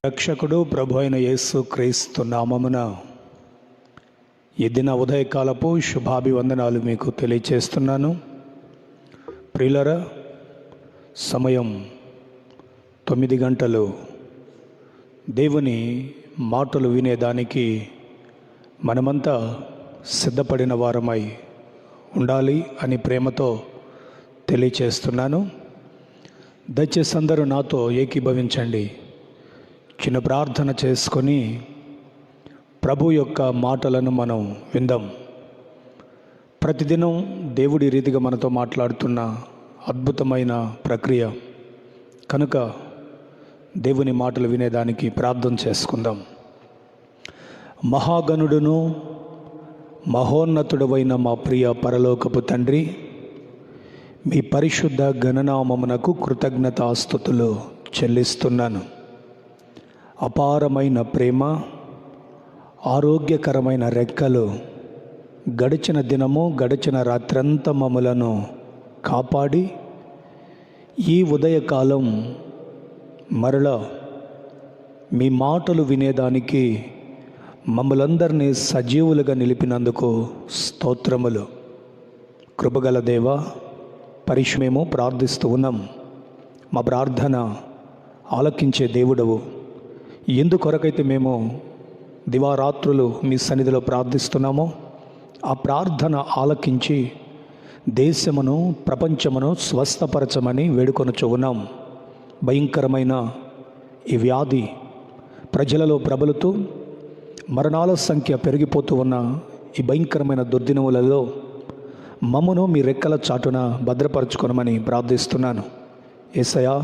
రక్షకుడు ప్రభు అయిన యేసు క్రీస్తు నామమున ఈ దిన ఉదయకాలపు శుభాభివందనాలు మీకు తెలియచేస్తున్నాను. ప్రియులరా, సమయం 9 గంటలు. దేవుని మాటలు వినేదానికి మనమంతా సిద్ధపడిన వారమై ఉండాలి అని ప్రేమతో తెలియచేస్తున్నాను. దయచేసి అందరూ నాతో ఏకీభవించండి. చిన్న ప్రార్థన చేసుకొని ప్రభు యొక్క మాటలను మనం విందాం. ప్రతిదినం దేవుడి రీతిగా మనతో మాట్లాడుతున్న అద్భుతమైన ప్రక్రియ కనుక దేవుని మాటలు వినేదానికి ప్రార్థన చేసుకుందాం. మహాగణుడును మహోన్నతుడవైన మా ప్రియ పరలోకపు తండ్రి, మీ పరిశుద్ధ గణనామమునకు కృతజ్ఞతాస్తుతులు చెల్లిస్తున్నాను. అపారమైన ప్రేమ, ఆరోగ్యకరమైన రెక్కలు గడిచిన దినము గడిచిన రాత్రంతా మమ్మలను కాపాడి ఈ ఉదయకాలం మరలా మీ మాటలు వినేదానికి మమ్మలందరినీ సజీవులుగా నిలిపినందుకు స్తోత్రములు. కృపగల దేవా, మేము ప్రార్థిస్తూ ఉన్నాం. మా ప్రార్థన ఆలకించే దేవుడవు. ఎందుకొరకైతే మేము దివారాత్రులు మీ సన్నిధిలో ప్రార్థిస్తున్నామో ఆ ప్రార్థన ఆలకించి దేశమును ప్రపంచమును స్వస్థపరచమని వేడుకొనుచు ఉన్నాం. భయంకరమైన ఈ వ్యాధి ప్రజలలో ప్రబలుతూ మరణాల సంఖ్య పెరిగిపోతూ ఉన్న ఈ భయంకరమైన దుర్దినములలో మమ్మను మీ రెక్కల చాటున భద్రపరచుకొనమని ప్రార్థిస్తున్నాను. యేసయ్యా,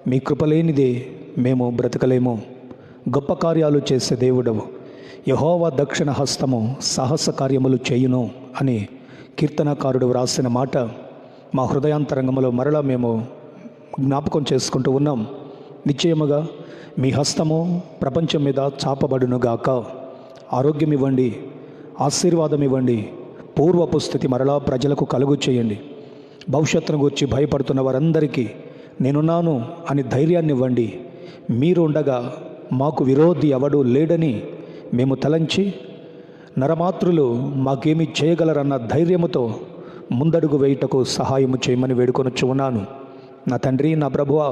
మీ కృపలేనిదే మేము బ్రతకలేము. గొప్ప కార్యాలు చేసే దేవుడవు. యెహోవా దక్షిణ హస్తము సాహస కార్యములు చేయును అని కీర్తనకారుడు వ్రాసిన మాట మా హృదయాంతరంగంలో మరలా మేము జ్ఞాపకం చేసుకుంటూ ఉన్నాం. నిశ్చయముగా మీ హస్తము ప్రపంచం మీద చాపబడునుగాక. ఆరోగ్యం ఇవ్వండి, ఆశీర్వాదం ఇవ్వండి, పూర్వపు స్థితి మరలా ప్రజలకు కలుగు చేయండి. భవిష్యత్తును గురించి భయపడుతున్న వారందరికీ నేనున్నాను అని ధైర్యాన్ని ఇవ్వండి. మీరు ఉండగా మాకు విరోధి ఎవడు లేడని మేము తలంచి నరమాతృలు మాకేమి చేయగలరన్న ధైర్యముతో ముందడుగు వేయుటకు సహాయము చేయమని వేడుకొనొచ్చు ఉన్నాను. నా తండ్రి, నా ప్రభువా,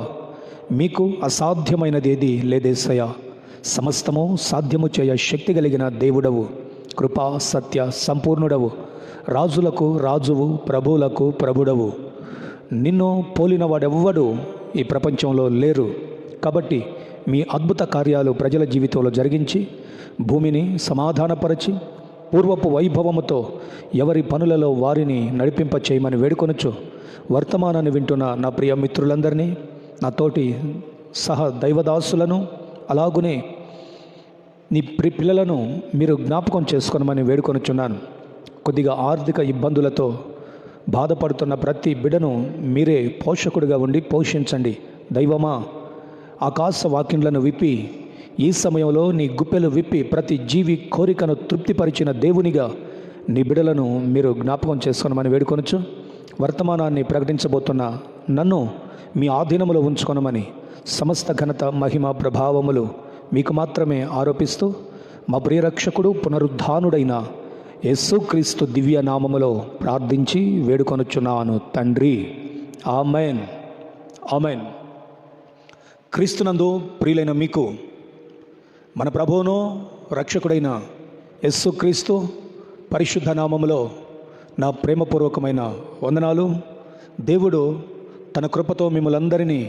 మీకు అసాధ్యమైనది ఏది లేదేసయ్యా. సమస్తము సాధ్యము చేయ శక్తి కలిగిన దేవుడవు, కృపా సత్య సంపూర్ణుడవు, రాజులకు రాజువు, ప్రభువులకు ప్రభుడవు. నిన్ను పోలిన వాడెవ్వడు ఈ ప్రపంచంలో లేరు. కాబట్టి మీ అద్భుత కార్యాలు ప్రజల జీవితంలో జరిగించి భూమిని సమాధానపరచి పూర్వపు వైభవముతో ఎవరి పనులలో వారిని నడిపింప చేయమని వేడుకొనొచ్చు. వర్తమానాన్ని వింటున్న నా ప్రియ మిత్రులందరినీ, నా తోటి సహ దైవదాసులను, అలాగునే నీ పిల్లలను మీరు జ్ఞాపకం చేసుకోనమని వేడుకొనుచున్నాను. కొద్దిగా ఆర్థిక ఇబ్బందులతో బాధపడుతున్న ప్రతి బిడ్డను మీరే పోషకుడిగా ఉండి పోషించండి. దైవమా, ఆకాశ వాక్యములను విప్పి ఈ సమయంలో నీ గుప్పెలు విప్పి ప్రతి జీవి కోరికను తృప్తిపరిచిన దేవునిగా నీ బిడ్డలను మీరు జ్ఞాపకం చేసుకోనమని వేడుకొనొచ్చు. వర్తమానాన్ని ప్రకటించబోతున్న నన్ను మీ ఆధీనములో ఉంచుకొనమని సమస్త ఘనత మహిమ ప్రభావములు మీకు మాత్రమే ఆరోపిస్తూ మా ప్రియరక్షకుడు పునరుద్ధానుడైన యేసుక్రీస్తు దివ్య నామములో ప్రార్థించి వేడుకొనుచున్నాను తండ్రి. Amen, amen. క్రీస్తునందు ప్రియులైన మీకు మన ప్రభువును రక్షకుడైన యేసుక్రీస్తు పరిశుద్ధ నామములో నా ప్రేమపూర్వకమైన వందనాలు. దేవుడు తన కృపతో మిమ్మల్ందరినీ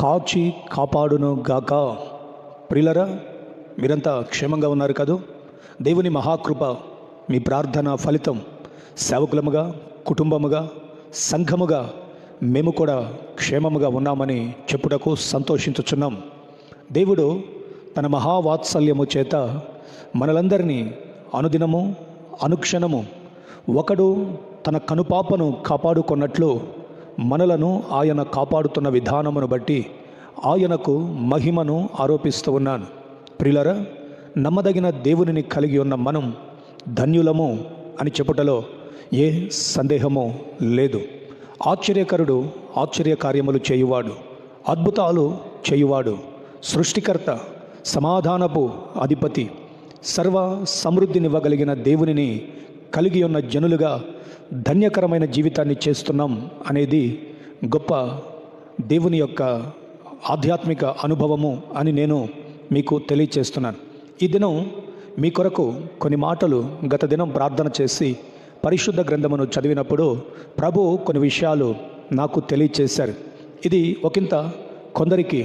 కాచి కాపాడును గాక. ప్రియులరా, మీరంతా క్షేమంగా ఉన్నారు కదూ? దేవుని మహాకృప, మీ ప్రార్థన ఫలితం సేవకులముగా, కుటుంబముగా, సంఘముగా మేము కూడా క్షేమముగా ఉన్నామని చెప్పుటకు సంతోషించుచున్నాం. దేవుడు తన మహావాత్సల్యము చేత మనలందరినీ అనుదినము అనుక్షణము ఒకడు తన కనుపాపను కాపాడుకున్నట్లు మనలను ఆయన కాపాడుతున్న విధానమును బట్టి ఆయనకు మహిమను ఆరోపిస్తూ ఉన్నాను. ప్రియులరా, నమ్మదగిన దేవునిని కలిగి ఉన్న మనం ధన్యులము అని చెప్పుటలో ఏ సందేహము లేదు. ఆశ్చర్యకరుడు ఆశ్చర్య కార్యములు చేయువాడు, అద్భుతాలు చేయువాడు, సృష్టికర్త సమాధానపు అధిపతి, సర్వ సమృద్ధినివ్వగలిగిన దేవునిని కలిగి ఉన్న జనులుగా ధన్యకరమైన జీవితాన్ని చేస్తున్నాం అనేది గొప్ప దేవుని యొక్క ఆధ్యాత్మిక అనుభవము అని నేను మీకు తెలియచేస్తున్నాను. ఈ దినం మీ కొరకు కొన్ని మాటలు గత దినం ప్రార్థన చేసి పరిశుద్ధ గ్రంథమును చదివినప్పుడు ప్రభు కొన్ని విషయాలు నాకు తెలియచేశారు. ఇది ఒకంత కొందరికి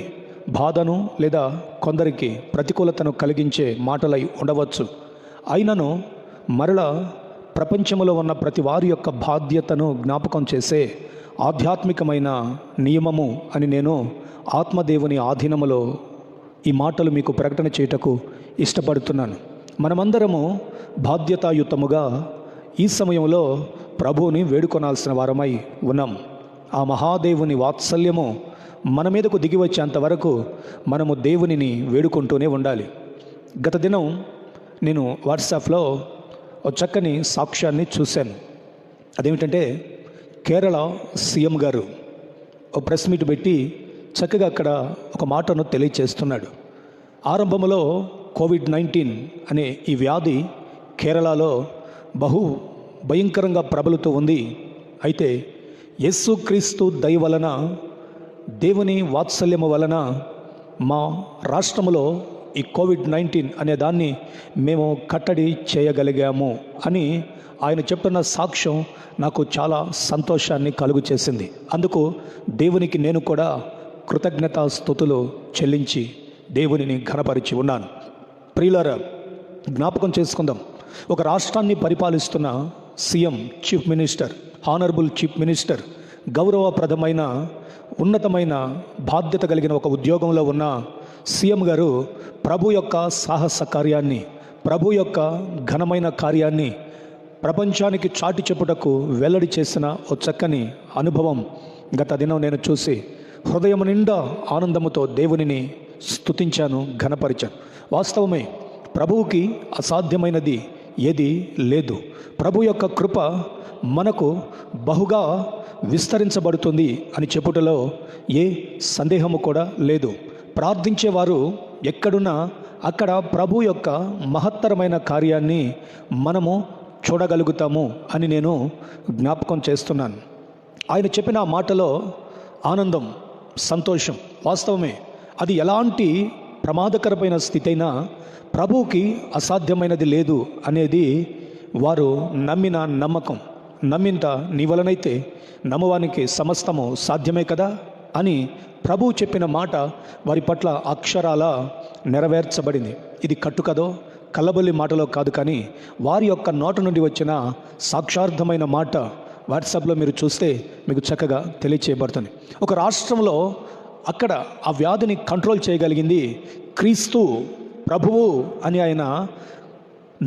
బాధను లేదా కొందరికి ప్రతికూలతను కలిగించే మాటలై ఉండవచ్చు. అయినను మరల ప్రపంచంలో ఉన్న ప్రతి వారి యొక్క బాధ్యతను జ్ఞాపకం చేసే ఆధ్యాత్మికమైన నియమము అని నేను ఆత్మదేవుని ఆధీనములో ఈ మాటలు మీకు ప్రకటన చేయుటకు ఇష్టపడుతున్నాను. మనమందరము బాధ్యతాయుతముగా ఈ సమయంలో ప్రభువుని వేడుకొనాల్సిన వారమై ఉన్నాం. ఆ మహాదేవుని వాత్సల్యము మన మీదకు దిగి వచ్చేంత వరకు మనము దేవునిని వేడుకుంటూనే ఉండాలి. గత దినం నేను వాట్సాప్లో ఒక చక్కని సాక్ష్యాన్ని చూశాను. అదేమిటంటే కేరళ సీఎం గారు ఒక ప్రెస్ మీట్ పెట్టి చక్కగా అక్కడ ఒక మాటను తెలియచేస్తున్నాడు. ఆరంభంలో కోవిడ్-19 అనే ఈ వ్యాధి కేరళలో బహు భయంకరంగా ప్రబలుతూ ఉంది. అయితే యేసుక్రీస్తు దయ వలన, దేవుని వాత్సల్యము వలన మా రాష్ట్రంలో ఈ కోవిడ్-19 అనే దాన్ని మేము కట్టడి చేయగలిగాము అని ఆయన చెప్తున్న సాక్ష్యం నాకు చాలా సంతోషాన్ని కలుగు చేసింది. అందుకు దేవునికి నేను కూడా కృతజ్ఞతాస్తుతులు చెల్లించి దేవునిని ఘనపరిచి ఉన్నాను. ప్రియులారా, జ్ఞాపకం చేసుకుందాం. ఒక రాష్ట్రాన్ని పరిపాలిస్తున్న CM, chief minister, honourable chief minister, గౌరవప్రదమైన ఉన్నతమైన బాధ్యత కలిగిన ఒక ఉద్యోగంలో ఉన్న సీఎం గారు ప్రభు యొక్క సాహస కార్యాన్ని, ప్రభు యొక్క ఘనమైన కార్యాన్ని ప్రపంచానికి చాటి చెప్పుటకు వెల్లడి చేసిన ఓ చక్కని అనుభవం గత దినం నేను చూసి హృదయం నిండా ఆనందముతో దేవునిని స్తుతించాను, ఘనపరిచాను. వాస్తవమే, ప్రభువుకి అసాధ్యమైనది ఏది లేదు. ప్రభు యొక్క కృప మనకు బహుగా విస్తరించబడుతుంది అని చెప్పుటలో ఏ సందేహము కూడా లేదు. ప్రార్థించేవారు ఎక్కడున్నా అక్కడ ప్రభు యొక్క మహత్తరమైన కార్యాన్ని మనము చూడగలుగుతాము అని నేను జ్ఞాపకం చేస్తున్నాను. ఆయన చెప్పిన మాటలో ఆనందం, సంతోషం వాస్తవమే. అది ఎలాంటి ప్రమాదకరమైన స్థితి అయినా ప్రభువుకి అసాధ్యమైనది లేదు అనేది వారు నమ్మిన నమ్మకం. నమ్మింత నీ వలనైతే నమ్మవానికి సమస్తము సాధ్యమే కదా అని ప్రభువు చెప్పిన మాట వారి పట్ల అక్షరాల నెరవేర్చబడింది. ఇది కట్టుకదో కల్లబొల్లి మాటలో కాదు, కానీ వారి యొక్క నోట నుండి వచ్చిన సాక్షార్థమైన మాట వాట్సాప్లో మీరు చూస్తే మీకు చక్కగా తెలియచేయబడుతుంది. ఒక రాష్ట్రంలో అక్కడ ఆ వ్యాధిని కంట్రోల్ చేయగలిగింది క్రీస్తు ప్రభువు అని ఆయన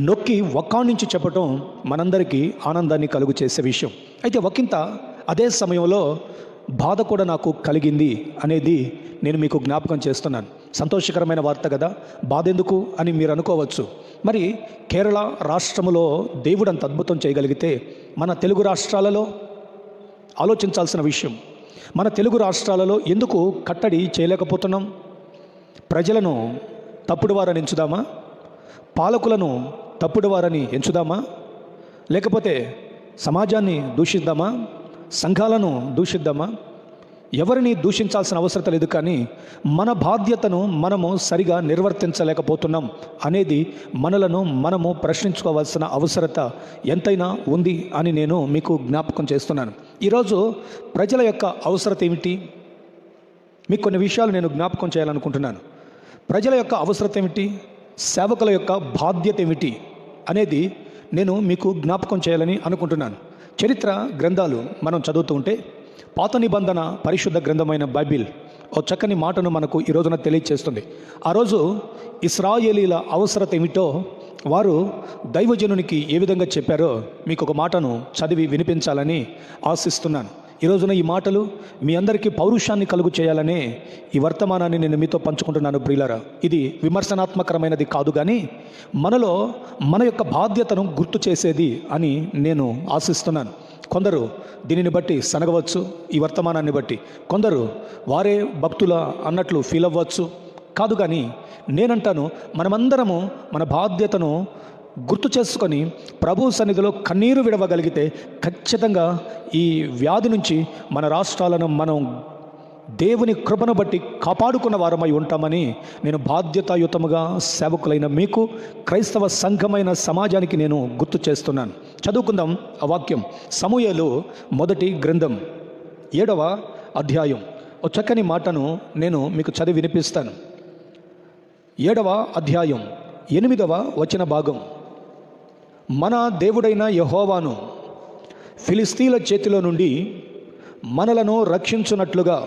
నొక్కి ఒక్కాణించి చెప్పటం మనందరికీ ఆనందాన్ని కలుగు చేసే విషయం. అయితే ఒకంత అదే సమయంలో బాధ కూడా నాకు కలిగింది అనేది నేను మీకు జ్ఞాపకం చేస్తున్నాను. సంతోషకరమైన వార్త కదా, బాధ ఎందుకు అని మీరు అనుకోవచ్చు. మరి కేరళ రాష్ట్రంలో దేవుడు అంత అద్భుతం చేయగలిగితే మన తెలుగు రాష్ట్రాలలో ఆలోచించాల్సిన విషయం, మన తెలుగు రాష్ట్రాలలో ఎందుకు కట్టడి చేయలేకపోతున్నాం? ప్రజలను తప్పుడు వారని ఎంచుదామా? పాలకులను తప్పుడు వారని ఎంచుదామా? లేకపోతే సమాజాన్ని దూషిద్దామా? సంఘాలను దూషిద్దామా? ఎవరిని దూషించాల్సిన అవసరం లేదు, కానీ మన బాధ్యతను మనము సరిగా నిర్వర్తించలేకపోతున్నాం అనేది మనలను మనము ప్రశ్నించుకోవాల్సిన అవసరత ఎంతైనా ఉంది అని నేను మీకు జ్ఞాపకం చేస్తున్నాను. ఈరోజు ప్రజల యొక్క అవసరత ఏమిటి? మీకు కొన్ని విషయాలు నేను జ్ఞాపకం చేయాలనుకుంటున్నాను. ప్రజల యొక్క అవసరత ఏమిటి, సేవకుల యొక్క బాధ్యత ఏమిటి అనేది నేను మీకు జ్ఞాపకం చేయాలని అనుకుంటున్నాను. చరిత్ర గ్రంథాలు మనం చదువుతూ ఉంటే పాత నిబంధన పరిశుద్ధ గ్రంథమైన బైబిల్ ఓ చక్కని మాటను మనకు ఈ రోజున తెలియచేస్తుంది. ఆ రోజు ఇశ్రాయేలీల అవసరత ఏమిటో వారు దైవజనునికి ఏ విధంగా చెప్పారో మీకు ఒక మాటను చదివి వినిపించాలని ఆశిస్తున్నాను. ఈ రోజున ఈ మాటలు మీ అందరికీ పౌరుషాన్ని కలుగు చేయాలనే ఈ వర్తమానాన్ని నేను మీతో పంచుకుంటున్నాను. ప్రియులారా, ఇది విమర్శనాత్మకరమైనది కాదు, కానీ మనలో మన యొక్క బాధ్యతను గుర్తు చేసేది అని నేను ఆశిస్తున్నాను. కొందరు దీనిని బట్టి సనగవచ్చు, ఈ వర్తమానాన్ని బట్టి కొందరు వారే భక్తుల అన్నట్లు ఫీల్ అవ్వచ్చు, కాదు. కానీ నేనంటాను, మనమందరము మన బాధ్యతను గుర్తు చేసుకొని ప్రభు సన్నిధిలో కన్నీరు విడవగలిగితే ఖచ్చితంగా ఈ వ్యాధి నుంచి మన రాష్ట్రాలను మనం దేవుని కృపను బట్టి కాపాడుకున్న వారమై ఉంటామని నేను బాధ్యతాయుతముగా సేవకులైన మీకు, క్రైస్తవ సంఘమైన సమాజానికి నేను గుర్తు చేస్తున్నాను. చదువుకుందాం ఆ వాక్యం. సమూయేలు మొదటి గ్రంథం 7వ అధ్యాయం. ఓ చక్కని మాటను నేను మీకు చదివి వినిపిస్తాను. 7వ అధ్యాయం 8వ వచన భాగం. మన దేవుడైన యెహోవాను ఫిలిస్తీన్ల చేతిలో నుండి మనలను రక్షించున్నట్లుగా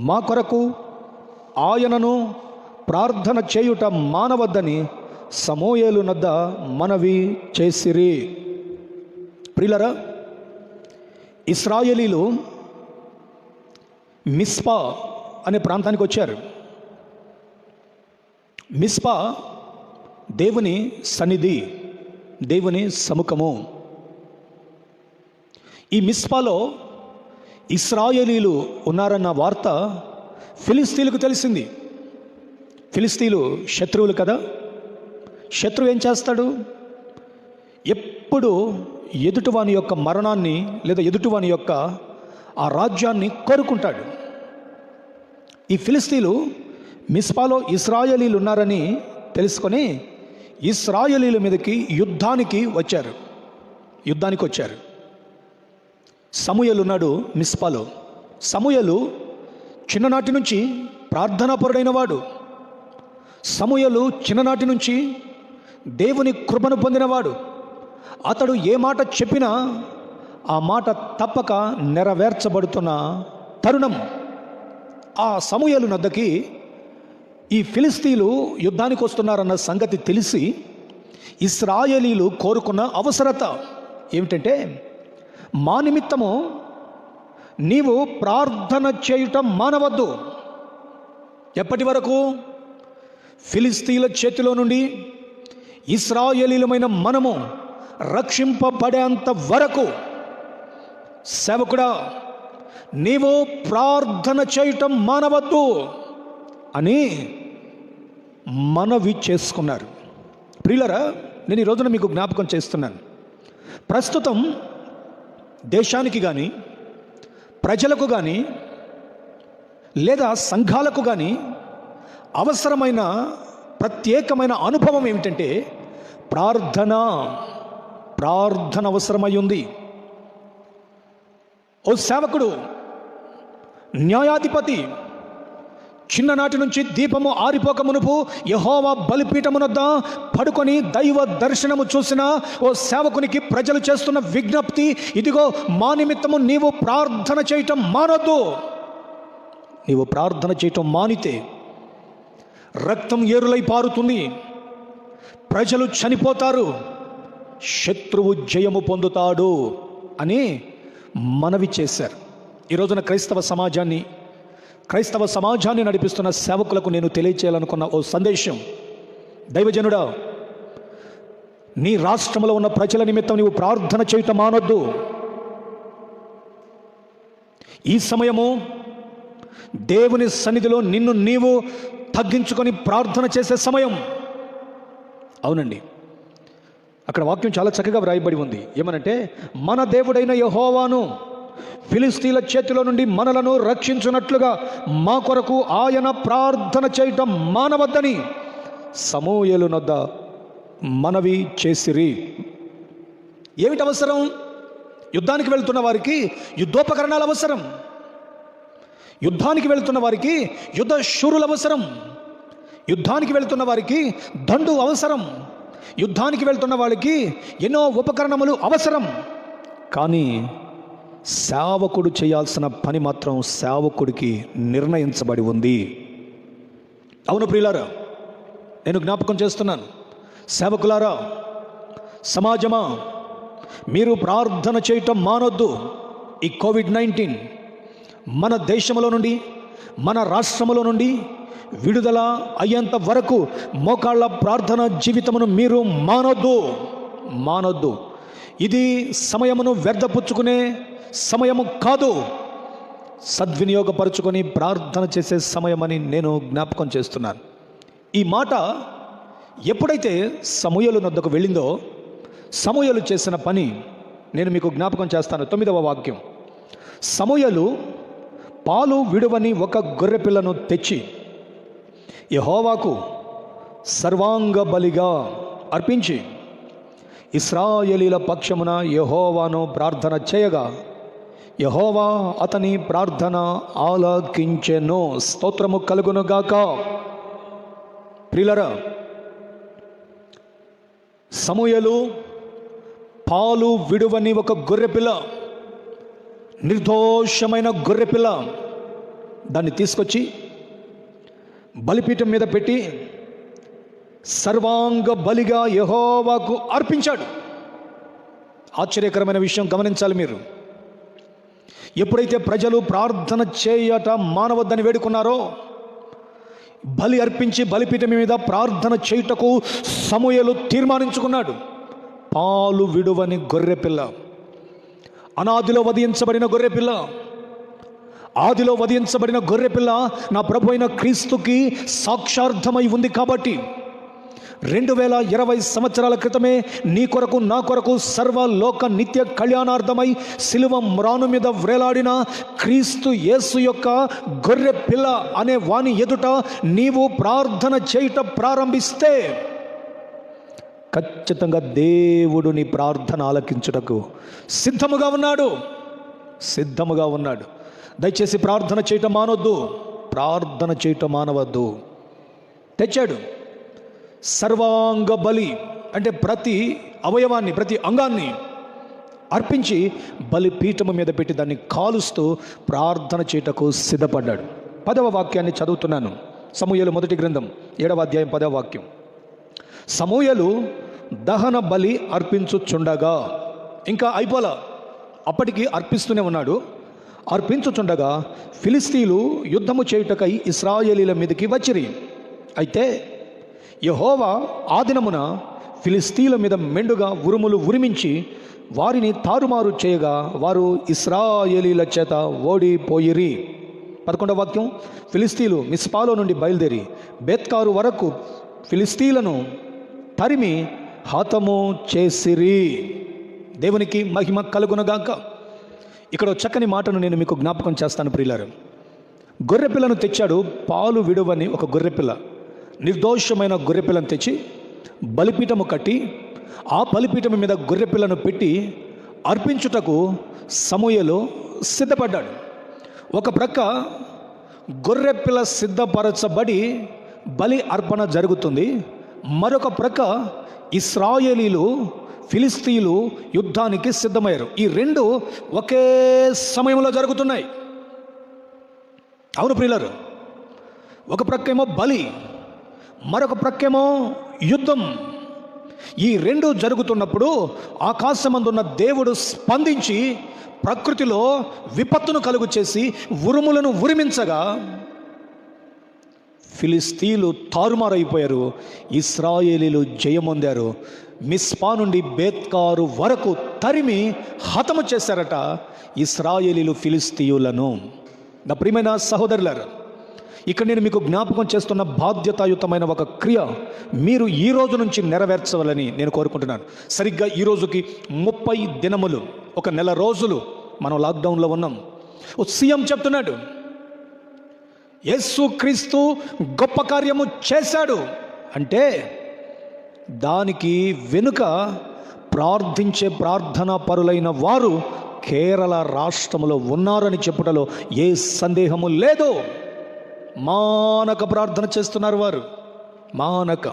మా కొరకు ఆయనను ప్రార్థన చేయుట మానవద్దని సమూయేలు నద్ద మనవి చేసిరి. ప్రియులారా, ఇశ్రాయేలీలు మిస్పా అనే ప్రాంతానికి వచ్చారు. మిస్పా దేవుని సన్నిధి, దేవుని సముఖము. ఈ మిస్పాలో ఇశ్రాయేలీలు ఉన్నారన్న వార్త ఫిలిస్తీన్లకు తెలిసింది. ఫిలిస్తీన్లు శత్రువులు కదా. శత్రువు ఏం చేస్తాడు? ఎప్పుడు ఎదుటివాని యొక్క మరణాన్ని లేదా ఎదుటివాని యొక్క ఆ రాజ్యాన్ని కోరుకుంటాడు. ఈ ఫిలిస్తీన్లు మిస్పాలో ఇశ్రాయేలీలు ఉన్నారని తెలుసుకొని ఇశ్రాయేలీల మీదకి యుద్ధానికి వచ్చారు. సమూయేలు ఉన్నాడు మిస్పాలో. సమూయేలు చిన్ననాటి నుంచి ప్రార్థనాపరుడైన వాడు. సమూయేలు చిన్ననాటి నుంచి దేవుని కృపను పొందినవాడు. అతడు ఏ మాట చెప్పినా ఆ మాట తప్పక నెరవేర్చబడుతున్న తరుణం. ఆ సమూయేలు నద్దకి ఈ ఫిలిస్తీన్లు యుద్ధానికి వస్తున్నారన్న సంగతి తెలిసి ఇశ్రాయేలీలు కోరుకున్న అవసరత ఏమిటంటే, మా నిమిత్తము నీవు ప్రార్థన చేయటం మానవద్దు. ఎప్పటి వరకు? ఫిలిస్తీన్ల చేతిలో నుండి ఇశ్రాయేలీలమైన మనము రక్షింపబడేంత వరకు సేవకుడా నీవు ప్రార్థన చేయటం మానవద్దు అని మనవి చేసుకున్నారు. ప్రియులారా, నేను ఈ రోజున మీకు జ్ఞాపకం చేస్తున్నాను. ప్రస్తుతం దేశానికి కానీ, ప్రజలకు కానీ, లేదా సంఘాలకు కానీ అవసరమైన ప్రత్యేకమైన అనుభవం ఏమిటంటే ప్రార్థన అవసరమై ఉంది. ఓ సేవకుడు, న్యాయాధిపతి చిన్ననాటి నుంచి దీపము ఆరిపోక మునుపు యెహోవా బలిపీఠమునొద్ద పడుకొని దైవ దర్శనము చూసిన ఓ సేవకునికి ప్రజలు చేస్తున్న విజ్ఞప్తి, ఇదిగో మా నిమిత్తము నీవు ప్రార్థన చేయటం మానొద్దు. నీవు ప్రార్థన చేయటం మానితే రక్తం ఏరులై పారుతుంది, ప్రజలు చనిపోతారు, శత్రువు జయము పొందుతాడు అని మనవి చేశారు. ఈ రోజున క్రైస్తవ సమాజాన్ని నడిపిస్తున్న సేవకులకు నేను తెలియచేయాలనుకున్న ఓ సందేశం, దైవజనుడా, నీ రాష్ట్రంలో ఉన్న ప్రజల నిమిత్తం నీవు ప్రార్థన చేయటం మానొద్దు. ఈ సమయము దేవుని సన్నిధిలో నిన్ను నీవు తగ్గించుకొని ప్రార్థన చేసే సమయం. అవునండి, అక్కడ వాక్యం చాలా చక్కగా వ్రాయబడి ఉంది. ఏమనంటే, మన దేవుడైన యెహోవాను ఫిలిస్తీన్ల చేతిలో నుండి మనలను రక్షించున్నట్లుగా మా కొరకు ఆయన ప్రార్థన చేయటం మానవద్దని సమూయేలు నొద్ద మనవి చేసిరి. ఏమిటి అవసరం? యుద్ధానికి వెళ్తున్న వారికి యుద్ధోపకరణాలు అవసరం. యుద్ధానికి వెళ్తున్న వారికి యుద్ధ శూరులు అవసరం. యుద్ధానికి వెళ్తున్న వారికి దండు అవసరం. యుద్ధానికి వెళ్తున్న వాళ్ళకి ఎన్నో ఉపకరణములు అవసరం. కానీ సేవకుడు చేయాల్సిన పని మాత్రం సేవకుడికి నిర్ణయించబడి ఉంది. అవును ప్రియులారా, నేను జ్ఞాపకం చేస్తున్నాను. సేవకులారా, సమాజమా, మీరు ప్రార్థన చేయటం మానొద్దు. ఈ కోవిడ్-19 మన దేశంలో నుండి, మన రాష్ట్రంలో నుండి విడుదల అయ్యేంత వరకు మోకాళ్ళ ప్రార్థన జీవితమును మీరు మానొద్దు. ఇది సమయమును వ్యర్థపుచ్చుకునే సమయము కాదు. సద్వినియోగపరుచుకొని ప్రార్థన చేసే సమయమని నేను జ్ఞాపకం చేస్తున్నాను. ఈ మాట ఎప్పుడైతే సమూయేలు నొద్దకు వెళ్ళిందో సమూయేలు చేసిన పని నేను మీకు జ్ఞాపకం చేస్తాను. 9వ వాక్యం, సమూయేలు పాలు విడువని ఒక గొర్రెపిల్లను తెచ్చి యెహోవాకు సర్వాంగ బలిగా అర్పించి ఇశ్రాయేలీల పక్షమున యెహోవాను ప్రార్థన చేయగా యెహోవా అతని ప్రార్థన ఆలకించెను. స్తోత్రము కలుగునుగాక. ప్రియులారా, సమూయేలు పాలు విడువని ఒక గొర్రెపిల్ల, నిర్దోషమైన గొర్రెపిల్ల, దాన్ని తీసుకొచ్చి బలిపీఠం మీద పెట్టి సర్వాంగ బలిగా యెహోవాకు అర్పించాడు. ఆశ్చర్యకరమైన విషయం గమనించాలి మీరు. ఎప్పుడైతే ప్రజలు ప్రార్థన చేయట మానవద్దని వేడుకున్నారో, బలి అర్పించి బలిపీఠం మీద ప్రార్థన చేయుటకు సమూయేలు తీర్మానించుకున్నాడు. పాలు విడువని గొర్రెపిల్ల, అనాదిలో వధించబడిన గొర్రెపిల్ల, ఆదిలో వధించబడిన గొర్రెపిల్ల నా ప్రభు అయిన క్రీస్తుకి సాక్షార్థమై ఉంది. కాబట్టి 2020 సంవత్సరాల క్రితమే నీ కొరకు నా కొరకు సర్వలోక నిత్య కళ్యాణార్థమై సిలువ మ్రాను మీద వ్రేలాడిన క్రీస్తు యేసు యొక్క గొర్రె పిల్ల అనే వాని ఎదుట నీవు ప్రార్థన చేయుట ప్రారంభిస్తే ఖచ్చితంగా దేవుడు నీ ప్రార్థన ఆలకించుటకు సిద్ధముగా ఉన్నాడు. దయచేసి ప్రార్థన చేయటం మానవద్దు, ప్రార్థన చేయటం మానవద్దు. తెచ్చాడు సర్వాంగ బలి, అంటే ప్రతి అవయవాన్ని ప్రతి అంగాన్ని అర్పించి బలిపీఠము మీద పెట్టి దాన్ని కాలుస్తూ ప్రార్థన చేయటకు సిద్ధపడ్డాడు. 10వ వాక్యాన్ని చదువుతున్నాను. సమూయేలు మొదటి గ్రంథం 7వ అధ్యాయం 10వ వాక్యం. సమూయేలు దహన బలి అర్పించుచుండగా, ఇంకా అయిపోలా, అప్పటికి అర్పిస్తూనే ఉన్నాడు. అర్పించుచుండగా ఫిలిస్తీయులు యుద్ధము చేయుటకై ఇశ్రాయేలీల మీదకి వచ్చిరి. అయితే యెహోవా ఆ దినమున ఫిలిస్తీయుల మీద మెండుగా ఉరుములు ఉరిమించి వారిని తారుమారు చేయగా వారు ఇశ్రాయేలీల చేత ఓడిపోయిరి. 11వ వాక్యం, ఫిలిస్తీయులు మిస్పాలో నుండి బయలుదేరి బేత్కారు వరకు ఫిలిస్తీయులను తరిమి హతము చేసిరి. దేవునికి మహిమ కలుగునగాక. ఇక్కడ చక్కని మాటను నేను మీకు జ్ఞాపకం చేస్తాను ప్రియులారు. గొర్రెపిల్లను తెచ్చాడు, పాలు విడువని ఒక గొర్రెపిల్ల, నిర్దోషమైన గొర్రెపిల్లను తెచ్చి బలిపీఠము కట్టి ఆ బలిపీఠం మీద గొర్రెపిల్లను పెట్టి అర్పించుటకు సమూయేలు సిద్ధపడ్డాడు. ఒక ప్రక్క గొర్రెపిల్ల సిద్ధపరచబడి బలి అర్పణ జరుగుతుంది. మరొక ప్రక్క ఇశ్రాయేలీలు ఫిలిస్తీయులు యుద్ధానికి సిద్ధమయ్యారు. ఈ రెండు ఒకే సమయంలో జరుగుతున్నాయి. అవును ప్రియులారు, ఒక ప్రక్కేమో బలి, మరొక ప్రక్కేమో యుద్ధం. ఈ రెండు జరుగుతున్నప్పుడు ఆకాశమందున్న దేవుడు స్పందించి ప్రకృతిలో విపత్తును కలుగు చేసి ఉరుములను ఉరిమించగా ఫిలిస్తీయులు తారుమారైపోయారు, ఇశ్రాయేలీలు జయమొందారు. మిస్పా నుండి బేత్కారు వరకు తరిమి హతము చేశారట ఇశ్రాయేలీలు ఫిలిస్తీయులను. నా ప్రియమైన సహోదరులారా, ఇక్కడ నేను మీకు జ్ఞాపకం చేస్తున్న బాధ్యతాయుతమైన ఒక క్రియ మీరు ఈ రోజు నుంచి నెరవేర్చవాలని నేను కోరుకుంటున్నాను. సరిగ్గా ఈ రోజుకి 30 దినములు, ఒక నెల రోజులు మనం లాక్డౌన్లో ఉన్నాం. ఓ సీఎం చెప్తున్నాడు, యేసుక్రీస్తు గొప్ప కార్యము చేశాడు అంటే దానికి వెనుక ప్రార్థించే ప్రార్థనా పరులైన వారు కేరళ రాష్ట్రంలో ఉన్నారని చెప్పుటలో ఏ సందేహము లేదు. మానక ప్రార్థన చేస్తున్నారు వారు, మానక.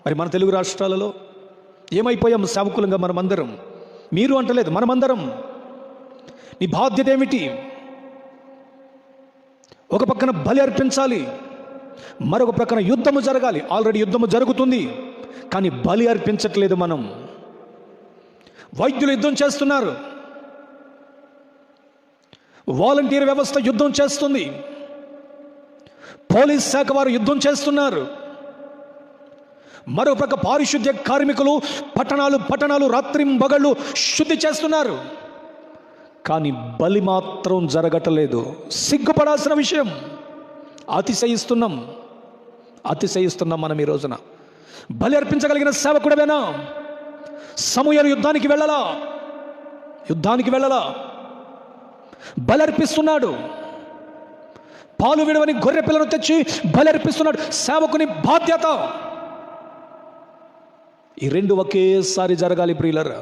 మరి మన తెలుగు రాష్ట్రాలలో ఏమైపోయాం సేవకులంగా మనమందరం? మీరు అంటలేదు, మనమందరం. నీ బాధ్యత ఏమిటి? ఒక పక్కన బలి అర్పించాలి, మరొక ప్రక్కన యుద్ధము జరగాలి. ఆల్రెడీ యుద్ధము జరుగుతుంది, కానీ బలి అర్పించట్లేదు మనం. వైద్యులు యుద్ధం చేస్తున్నారు, వాలంటీర్ వ్యవస్థ యుద్ధం చేస్తుంది, పోలీస్ శాఖ వారు యుద్ధం చేస్తున్నారు. మరో ప్రక్క పారిశుద్ధ్య కార్మికులు పట్టణాలు రాత్రింబగళ్ళు శుద్ధి చేస్తున్నారు. కానీ బలి మాత్రం జరగటలేదు. సిగ్గుపడాల్సిన విషయం. అతిశయిస్తున్నాం మనం ఈ రోజున. బలి అర్పించగలిగిన సేవకుడవేనా? సమూయేలు యుద్ధానికి వెళ్ళలా బలి అర్పిస్తున్నాడు. పాలు విడవని గొర్రె పిల్లను తెచ్చి బలి అర్పిస్తున్నాడు. సేవకుని బాధ్యత. ఈ రెండు ఒకేసారి జరగాలి ప్రియులరా.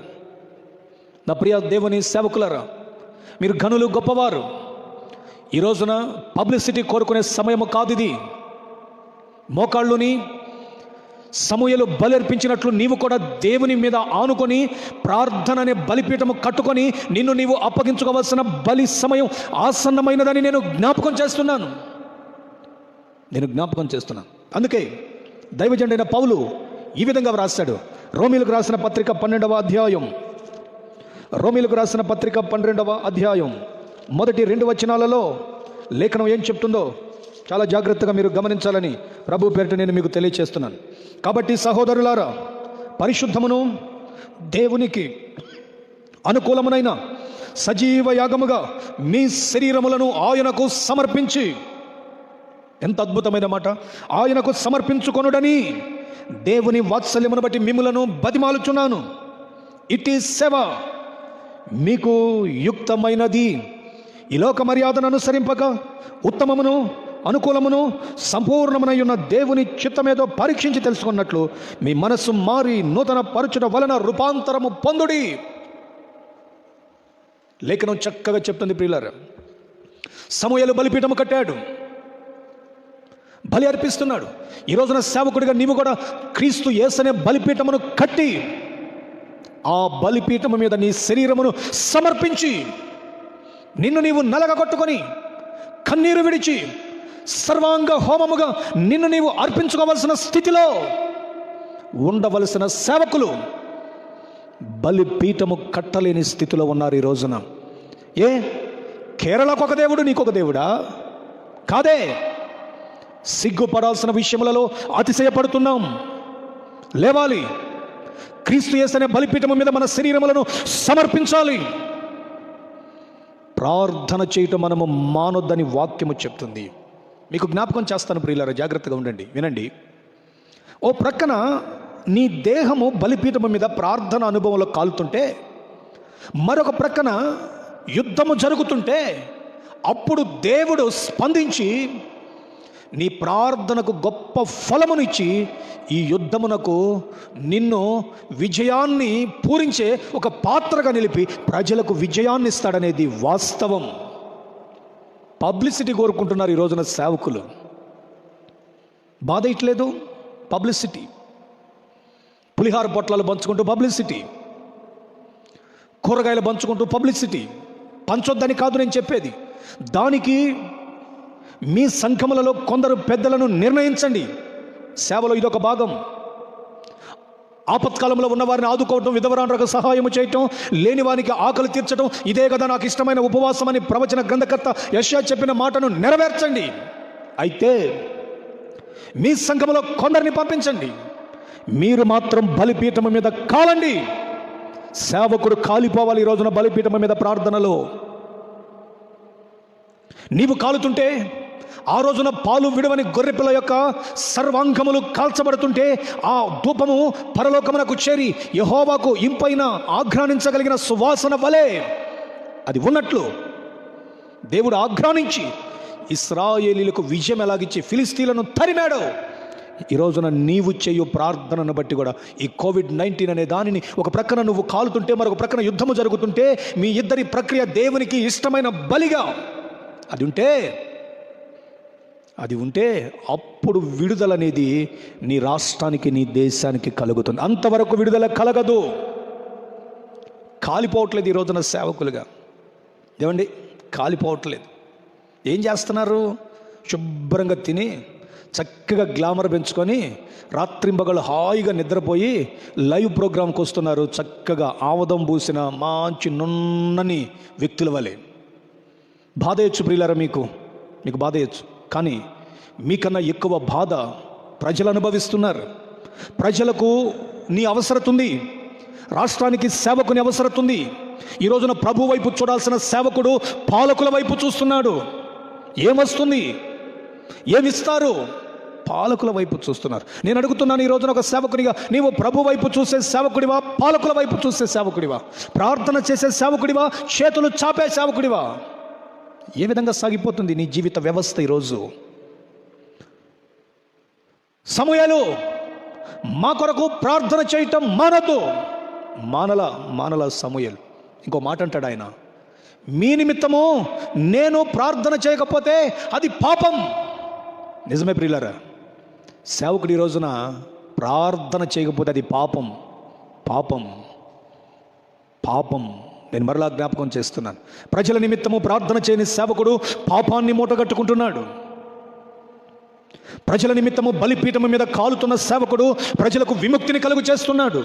నా ప్రియ దేవుని సేవకులరా, మీరు ఘనులు, గొప్పవారు. ఈ రోజున పబ్లిసిటీ కోరుకునే సమయము కాదు ఇది. మోకాళ్ళుని సమూయేలు బలి అర్పించినట్లు నీవు కూడా దేవుని మీద ఆనుకొని ప్రార్థన అనే బలిపీఠము కట్టుకొని నిన్ను నీవు అప్పగించుకోవాల్సిన బలి సమయం ఆసన్నమైనదని నేను జ్ఞాపకం చేస్తున్నాను. అందుకే దైవజనుడైన పౌలు ఈ విధంగా వ్రాస్తాడు. రోమీలకు రాసిన పత్రిక 12వ అధ్యాయం మొదటి 2 వచనాలలో లేఖనం ఏం చెప్తుందో చాలా జాగ్రత్తగా మీరు గమనించాలని ప్రభు పేరిట నేను మీకు తెలియచేస్తున్నాను. కాబట్టి సహోదరులారా, పరిశుద్ధమును దేవునికి అనుకూలమునైన సజీవ యాగముగా మీ శరీరములను ఆయనకు సమర్పించి, ఎంత అద్భుతమైన మాట, ఆయనకు సమర్పించుకొనుడని దేవుని వాత్సల్యమును బట్టి మిమ్ములను బతిమాలుచున్నాను. ఇట్ ఈస్ సేవ, మీకు యుక్తమైనది. ఈ లోక మర్యాదను అనుసరింపక ఉత్తమమును అనుకూలమును సంపూర్ణమునై ఉన్న దేవుని చిత్తమేదో పరీక్షించి తెలుసుకున్నట్లు మీ మనస్సు మారి నూతన పరచుట వలన రూపాంతరము పొందుడి. లేఖనం చక్కగా చెప్తుంది ప్రియులారా. సమూయేలు బలిపీఠము కట్టాడు, బలి అర్పిస్తున్నాడు. ఈ రోజున సేవకుడిగా నీవు కూడా క్రీస్తు యేసనే బలిపీఠమును కట్టి ఆ బలిపీఠము మీద నీ శరీరమును సమర్పించి నిన్ను నీవు నలగగొట్టుకొని కన్నీరు విడిచి సర్వాంగ హోమముగా నిన్ను నీవు అర్పించుకోవలసిన స్థితిలో ఉండవలసిన సేవకులు బలిపీఠము కట్టలేని స్థితిలో ఉన్నారు ఈ రోజున. కేరళకు ఒక దేవుడు, నీకొక దేవుడా? కాదే. సిగ్గుపడాల్సిన విషయములలో అతిశయపడుతున్నాం. లేవాలి. క్రీస్తు యేసనే బలిపీఠము మీద మన శరీరములను సమర్పించాలి. ప్రార్థన చేయటం మనము మానొద్దని వాక్యము చెప్తుంది. మీకు జ్ఞాపకం చేస్తాను ప్రియులారా, జాగ్రత్తగా ఉండండి, వినండి. ఓ ప్రక్కన నీ దేహము బలిపీఠము మీద ప్రార్థన అనుభవంలో కాలుతుంటే, మరొక ప్రక్కన యుద్ధము జరుగుతుంటే, అప్పుడు దేవుడు స్పందించి నీ ప్రార్థనకు గొప్ప ఫలమునిచ్చి ఈ యుద్ధమునకు నిన్ను విజయాన్ని పూరించే ఒక పాత్రగా నిలిపి ప్రజలకు విజయాన్ని ఇస్తాడనేది వాస్తవం. పబ్లిసిటీ కోరుకుంటున్నారు ఈ రోజున సేవకులు. బాధ ఇట్లేదు పబ్లిసిటీ. పులిహార పొట్లాలు పంచుకుంటూ పబ్లిసిటీ, కూరగాయలు పంచుకుంటూ పబ్లిసిటీ. పంచొద్దని కాదు నేను చెప్పేది. దానికి మీ సంఘములలో కొందరు పెద్దలను నిర్ణయించండి. సేవలో ఇదొక భాగం. ఆపత్కాలంలో ఉన్నవారిని ఆదుకోవటం, విధవరాండ్రకు సహాయం చేయటం, లేని వారికి ఆకలి తీర్చడం, ఇదే కదా నాకు ఇష్టమైన ఉపవాసం అని ప్రవచన గ్రంథకర్త యెషయా చెప్పిన మాటను నెరవేర్చండి. అయితే మీ సంఘములో కొందరిని పంపించండి, మీరు మాత్రం బలిపీఠం మీద కాలండి. సేవకుడు కాలిపోవాలి ఈ రోజున బలిపీఠం మీద ప్రార్థనలో. నీవు కాలుతుంటే, ఆ రోజున పాలు విడవని గొర్రెపిల్ల యొక్క సర్వాంగములు కాల్చబడుతుంటే ఆ ధూపము పరలోకమునకు చేరి యెహోవాకు ఇంపైన ఆఘ్రానించగలిగిన సువాసన వలె అది ఉన్నట్లు దేవుడు ఆఘ్రానించి ఇశ్రాయేలీలకు విజయం ఎలాగిచ్చి ఫిలిస్తీన్లను తరిమాడో, ఈ రోజున నీవు చేయు ప్రార్థనను బట్టి కూడా ఈ కోవిడ్-19 అనే దానిని ఒక ప్రక్కన నువ్వు కాలుతుంటే, మరొక ప్రక్కన యుద్ధము జరుగుతుంటే, మీ ఇద్దరి ప్రక్రియ దేవునికి ఇష్టమైన బలిగా అది ఉంటే అప్పుడు విడుదల అనేది నీ రాష్ట్రానికి, నీ దేశానికి కలుగుతుంది. అంతవరకు విడుదల కలగదు. కాలిపోవట్లేదు ఈ రోజున సేవకులుగా. ఏమండి, కాలిపోవట్లేదు. ఏం చేస్తున్నారు? శుభ్రంగా తిని చక్కగా గ్లామర్ పెంచుకొని రాత్రింబగళ్ళు హాయిగా నిద్రపోయి లైవ్ ప్రోగ్రాంకి వస్తున్నారు. చక్కగా ఆవదం పూసిన మంచి నున్నని వ్యక్తుల వలె. బాధయచ్చు ప్రియులారా, మీకు బాధయచ్చు. కానీ మీకన్నా ఎక్కువ బాధ ప్రజలు అనుభవిస్తున్నారు. ప్రజలకు నీ అవసరత ఉంది, రాష్ట్రానికి సేవకుని అవసరత ఉంది, ఈ రోజున ప్రభు వైపు చూడాల్సిన సేవకుడు పాలకుల వైపు చూస్తున్నాడు. ఏమొస్తుంది, ఏమిస్తారు? పాలకుల వైపు చూస్తున్నారు. నేను అడుగుతున్నాను, ఈ రోజున ఒక సేవకుడిగా నీవు ప్రభు వైపు చూసే సేవకుడివా, పాలకుల వైపు చూసే సేవకుడివా? ప్రార్థన చేసే సేవకుడివా, చేతులు చాపే సేవకుడివా? ఏ విధంగా సాగిపోతుంది నీ జీవిత వ్యవస్థ ఈరోజు? సమూయేలు మా కొరకు ప్రార్థన చేయటం మానదు. మానల సమూయేలు. ఇంకో మాట అంటాడు ఆయన, మీ నిమిత్తము నేను ప్రార్థన చేయకపోతే అది పాపం. నిజమే ప్రియులారా, సేవకుడు ఈ రోజున ప్రార్థన చేయకపోతే అది పాపం. పాపం పాపం నేను మరలా జ్ఞాపకం చేస్తున్నాను. ప్రజల నిమిత్తము ప్రార్థన చేయని సేవకుడు పాపాన్ని మూటగట్టుకుంటున్నాడు. ప్రజల నిమిత్తము బలిపీఠము మీద కాలుతున్న సేవకుడు ప్రజలకు విముక్తిని కలుగు చేస్తున్నాడు.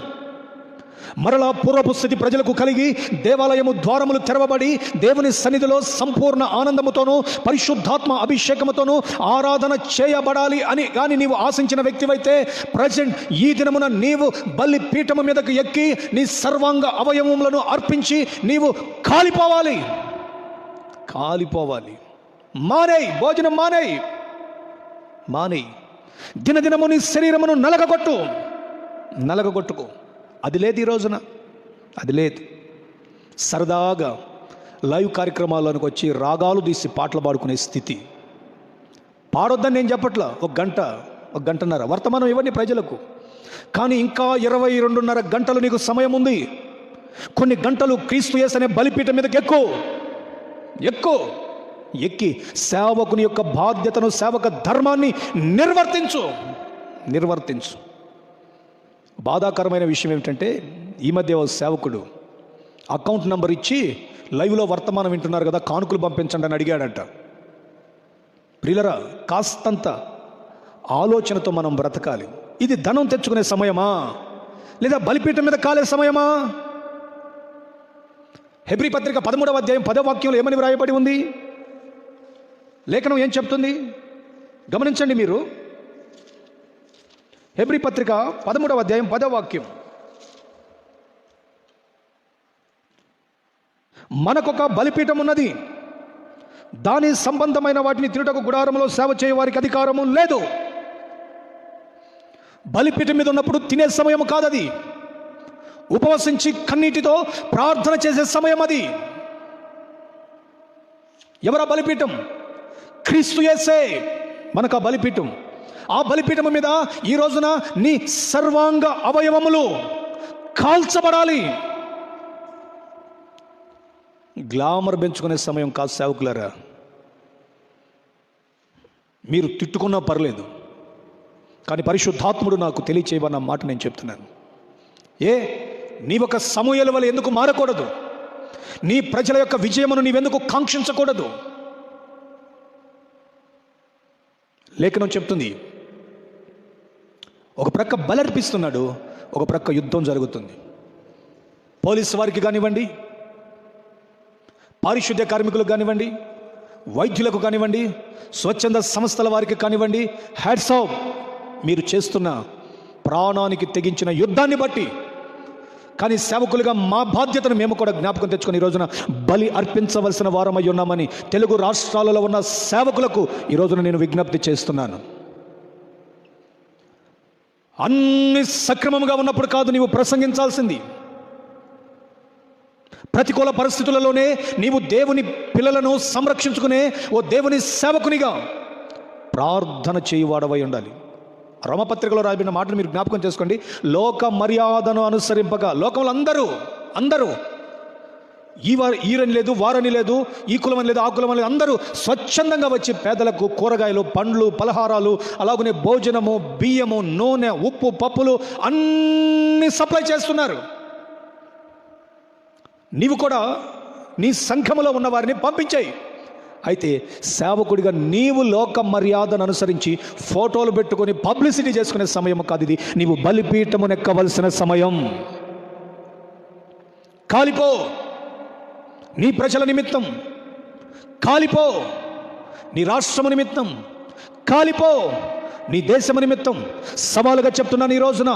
మరలా పూర్వపు స్థితి ప్రజలకు కలిగి దేవాలయము ద్వారములు తెరవబడి దేవుని సన్నిధిలో సంపూర్ణ ఆనందముతోనూ పరిశుద్ధాత్మ అభిషేకముతోనూ ఆరాధన చేయబడాలి అని కానీ నీవు ఆశించిన వ్యక్తివైతే ప్రజెంట్ ఈ దినమున నీవు బలిపీఠము మీదకు ఎక్కి నీ సర్వాంగ అవయవములను అర్పించి నీవు కాలిపోవాలి. మానేయ్, భోజనం మానేయ్. దినదినము నీ శరీరమును నలగగొట్టుకో. అది లేదు ఈ రోజున, అది లేదు. సరదాగా లైవ్ కార్యక్రమాల్లోనికి వచ్చి రాగాలు తీసి పాటలు పాడుకునే స్థితి. పాడొద్దని నేను చెప్పట్లా, ఒక గంటన్నర వర్తమానం ఇవ్వండి ప్రజలకు. కానీ ఇంకా 22.5 గంటలు నీకు సమయం ఉంది. కొన్ని గంటలు క్రీస్తు యేసు అనే బలిపీఠం మీదకి ఎక్కి సేవకుని యొక్క బాధ్యతను, సేవక ధర్మాన్ని నిర్వర్తించు. బాధాకరమైన విషయం ఏమిటంటే, ఈ మధ్య ఒక సేవకుడు అకౌంట్ నెంబర్ ఇచ్చి లైవ్లో వర్తమానం వింటున్నారు కదా, కానుకలు పంపించండి అని అడిగాడంట. ప్రియులరా, కాస్తంత ఆలోచనతో మనం బ్రతకాలి. ఇది ధనం తెచ్చుకునే సమయమా, లేదా బలిపీఠం మీద కాలే సమయమా? హెబ్రీ పత్రిక 13వ అధ్యాయం 10వ వాక్యంలో ఏమని వ్రాయబడి ఉంది? లేఖనం ఏం చెప్తుంది గమనించండి మీరు. హెబ్రీ పత్రిక 13వ అధ్యాయం 10వ వాక్యం, మనకొక బలిపీఠం ఉన్నది, దాని సంబంధమైన వాటిని తినుటకు గుడారములో సేవ చేయ వారికి అధికారము లేదు. బలిపీఠం మీద ఉన్నప్పుడు తినే సమయం కాదది. ఉపవసించి కన్నీటితో ప్రార్థన చేసే సమయం అది. ఎవరా బలిపీఠం? క్రీస్తు యేసే మనకు ఆ బలిపీఠం. ఆ బలిపీఠం మీద ఈ రోజున నీ సర్వాంగ అవయవములు కాల్చబడాలి. గ్లామర్ పెంచుకునే సమయం కాదు సేవకులారా. మీరు తిట్టుకున్నా పర్లేదు, కానీ పరిశుద్ధాత్ముడు నాకు తెలియచేయబడిన మాట నేను చెప్తున్నాను. నీ ఒక సమూయేలు వలె ఎందుకు మారకూడదు? నీ ప్రజల యొక్క విజయమును నీవెందుకు కాంక్షించకూడదు? లేఖనం చెప్తుంది, ఒక ప్రక్క బలర్పిస్తున్నాడు, ఒక ప్రక్క యుద్ధం జరుగుతుంది. పోలీసు వారికి కానివ్వండి, పారిశుద్ధ్య కార్మికులకు కానివ్వండి, వైద్యులకు కానివ్వండి, స్వచ్ఛంద సంస్థల వారికి కానివ్వండి, హ్యాట్స్ ఆఫ్. మీరు చేస్తున్న ప్రాణానికి తెగించిన యుద్ధాన్ని బట్టి. కానీ సేవకులుగా మా బాధ్యతను మేము కూడా జ్ఞాపకం తెచ్చుకొని ఈ రోజున బలి అర్పించవలసిన వారమై ఉన్నామని తెలుగు రాష్ట్రాలలో ఉన్న సేవకులకు ఈ రోజున నేను విజ్ఞప్తి చేస్తున్నాను. అన్ని సక్రమంగా ఉన్నప్పుడు కాదు నీవు ప్రసంగించాల్సింది. ప్రతికూల పరిస్థితులలోనే నీవు దేవుని పిల్లలను సంరక్షించుకునే ఓ దేవుని సేవకునిగా ప్రార్థన చేయువాడవై ఉండాలి. రోమపత్రికలో రాయబడిన మాటలు మీరు జ్ఞాపకం చేసుకోండి. లోక మర్యాదను అనుసరింపగా, లోకంలో అందరూ ఈరని లేదు, వారని లేదు, ఈ కులం అని లేదు, ఆ కులం అని లేదు, అందరూ స్వచ్ఛందంగా వచ్చి పేదలకు కూరగాయలు, పండ్లు, పలహారాలు, అలాగనే భోజనము, బియ్యము, నూనె, ఉప్పు, పప్పులు అన్నీ సప్లై చేస్తున్నారు. నీవు కూడా నీ సంఘములో ఉన్న వారిని పంపించాయి. అయితే సేవకుడిగా నీవు లోక మర్యాదను అనుసరించి ఫోటోలు పెట్టుకొని పబ్లిసిటీ చేసుకునే సమయం కాదు ఇది. నీవు బలిపీఠమును ఎక్కవలసిన సమయం. కాలిపో, నీ ప్రజల నిమిత్తం కాలిపో, నీ రాష్ట్రము నిమిత్తం కాలిపో, నీ దేశము నిమిత్తం సవాలుగా చెప్తున్నాను ఈ రోజున,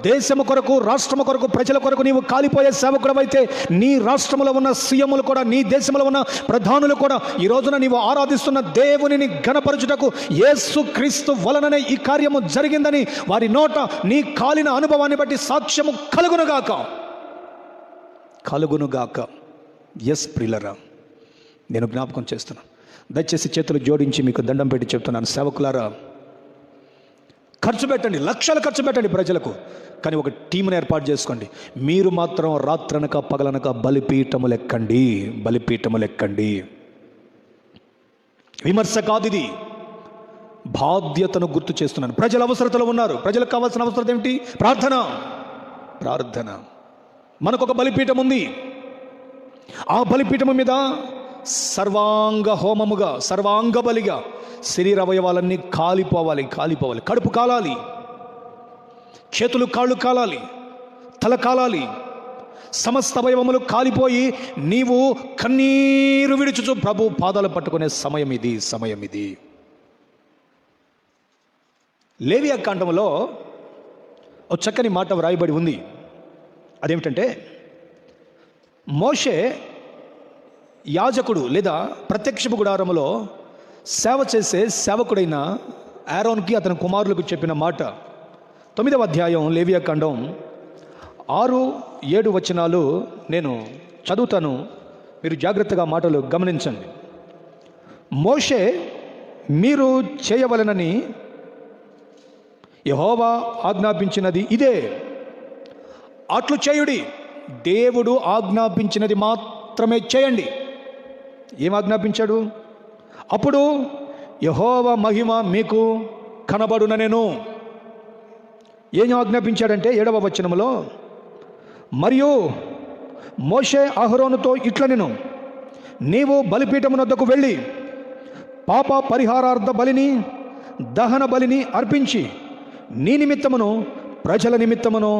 దేశము కొరకు, రాష్ట్రము కొరకు, ప్రజల కొరకు నీవు కాలిపోయే సేవకుడవైతే నీ రాష్ట్రంలో ఉన్న సీఎంలు కూడా, నీ దేశంలో ఉన్న ప్రధానులు కూడా ఈ రోజున నీవు ఆరాధిస్తున్న దేవునిని ఘనపరచుటకు యేసు క్రీస్తు వలననే ఈ కార్యము జరిగిందని వారి నోట నీ కాలిన అనుభవాన్ని బట్టి సాక్ష్యము కలుగునుగాక. ఎస్ ప్రియులరా, నేను జ్ఞాపకం చేస్తున్నాను. దయచేసి చేతులు జోడించి మీకు దండం పెట్టి చెప్తున్నాను, సేవకులారా, ఖర్చు పెట్టండి, లక్షలు ఖర్చు పెట్టండి ప్రజలకు, కానీ ఒక టీంని ఏర్పాటు చేసుకోండి. మీరు మాత్రం రాత్రనక పగలనక బలిపీఠములు ఎక్కండి. విమర్శ కాదు ఇది, బాధ్యతను గుర్తు చేస్తున్నాను. ప్రజల అవసరతలో ఉన్నారు. ప్రజలకు కావాల్సిన అవసరం ఏమిటి? ప్రార్థన. మనకు ఒక బలిపీఠం ఉంది. ఆ బలిపీఠము మీద సర్వాంగ హోమముగా, సర్వాంగ బలిగా శరీర అవయవాలన్నీ కాలిపోవాలి. కడుపు కాలాలి, చేతులు కాళ్ళు కాలాలి, తల కాలాలి, సమస్త అవయవములు కాలిపోయి నీవు కన్నీరు విడుచుచు ప్రభు పాదాలు పట్టుకునే సమయం ఇది. లేవియా కాండములో ఒక చక్కని మాట వ్రాయబడి ఉంది. అదేమిటంటే, మోషే యాజకుడు లేదా ప్రత్యక్షపు గుడారములో సేవ చేసే సేవకుడైన ఆరోన్కి అతని కుమారులకు చెప్పిన మాట. 9వ అధ్యాయం లేవియా కాండం 6-7 వచనాలు నేను చదువుతాను, మీరు జాగ్రత్తగా మాటలు గమనించండి. మోషే, మీరు చేయవలెనని యెహోవా ఆజ్ఞాపించినది ఇదే, అట్లు చేయుడి. దేవుడు ఆజ్ఞాపించినది మాత్రమే చేయండి. ఏం ఆజ్ఞాపించాడు? అప్పుడు యెహోవా మహిమ మీకు కనబడుననెను. ఏం ఆజ్ఞాపించాడంటే 7వ వచనములో, మరియు మోషే అహరోనుతో ఇట్లనెను, నీవు బలిపీఠమునొద్దకు వెళ్ళి పాప పరిహారార్థ బలిని, దహన బలిని అర్పించి నీ నిమిత్తమును ప్రజల నిమిత్తమును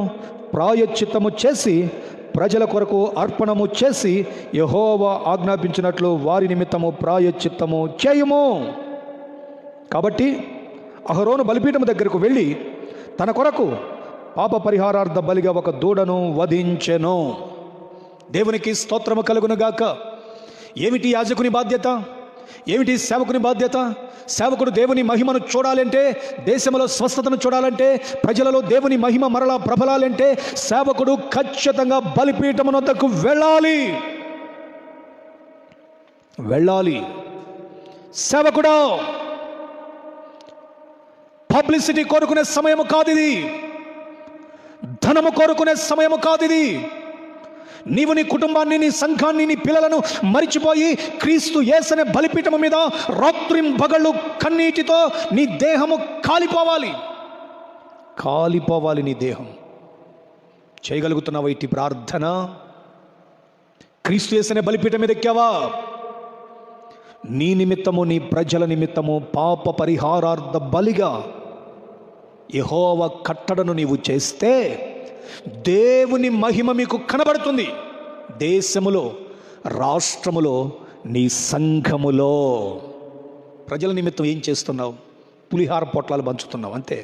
ప్రాయశ్చిత్తము చేసి ప్రజల కొరకు అర్పణము చేసి యెహోవా ఆజ్ఞాపించినట్లు వారి నిమిత్తము ప్రాయశ్చిత్తము చేయుము. కాబట్టి అహరోను బలిపీఠము దగ్గరకు వెళ్ళి తన కొరకు పాప పరిహారార్థ బలిగా ఒక దూడను వధించెను. దేవునికి స్తోత్రము కలుగునుగాక. ఏమిటి యాజకుని బాధ్యత? ఏమిటి సేవకుని బాధ్యత? సేవకుడు దేవుని మహిమను చూడాలంటే, దేశంలో స్వస్థతను చూడాలంటే, ప్రజలలో దేవుని మహిమ మరలా ప్రబలాలంటే సేవకుడు ఖచ్చితంగా బలిపీఠమునొద్దకు వెళ్ళాలి. సేవకుడు పబ్లిసిటీ కోరుకునే సమయము కాదు ఇది, ధనము కోరుకునే సమయము కాదు ఇది. నీవు నీ కుటుంబాన్ని, నీ సంఘాన్ని, నీ పిల్లలను మరిచిపోయి క్రీస్తు యేసనే బలిపీఠము మీద రాత్రింబగళ్ళు కన్నీటితో నీ దేహము కాలిపోవాలి. నీ దేహం చేయగలుగుతున్నావా ఇట్టి ప్రార్థన? క్రీస్తు యేసనే బలిపీఠం మీద ఎక్కావా? నీ నిమిత్తము, నీ ప్రజల నిమిత్తము పాప పరిహారార్థ బలిగా యెహోవా కట్టడను నీవు చేస్తే దేవుని మహిమ మీకు కనబడుతుంది. దేశములో, రాష్ట్రములో, నీ సంఘములో. ప్రజల నిమిత్తం ఏం చేస్తున్నావు? పులిహార పొట్లాలు పంచుతున్నావు అంతే.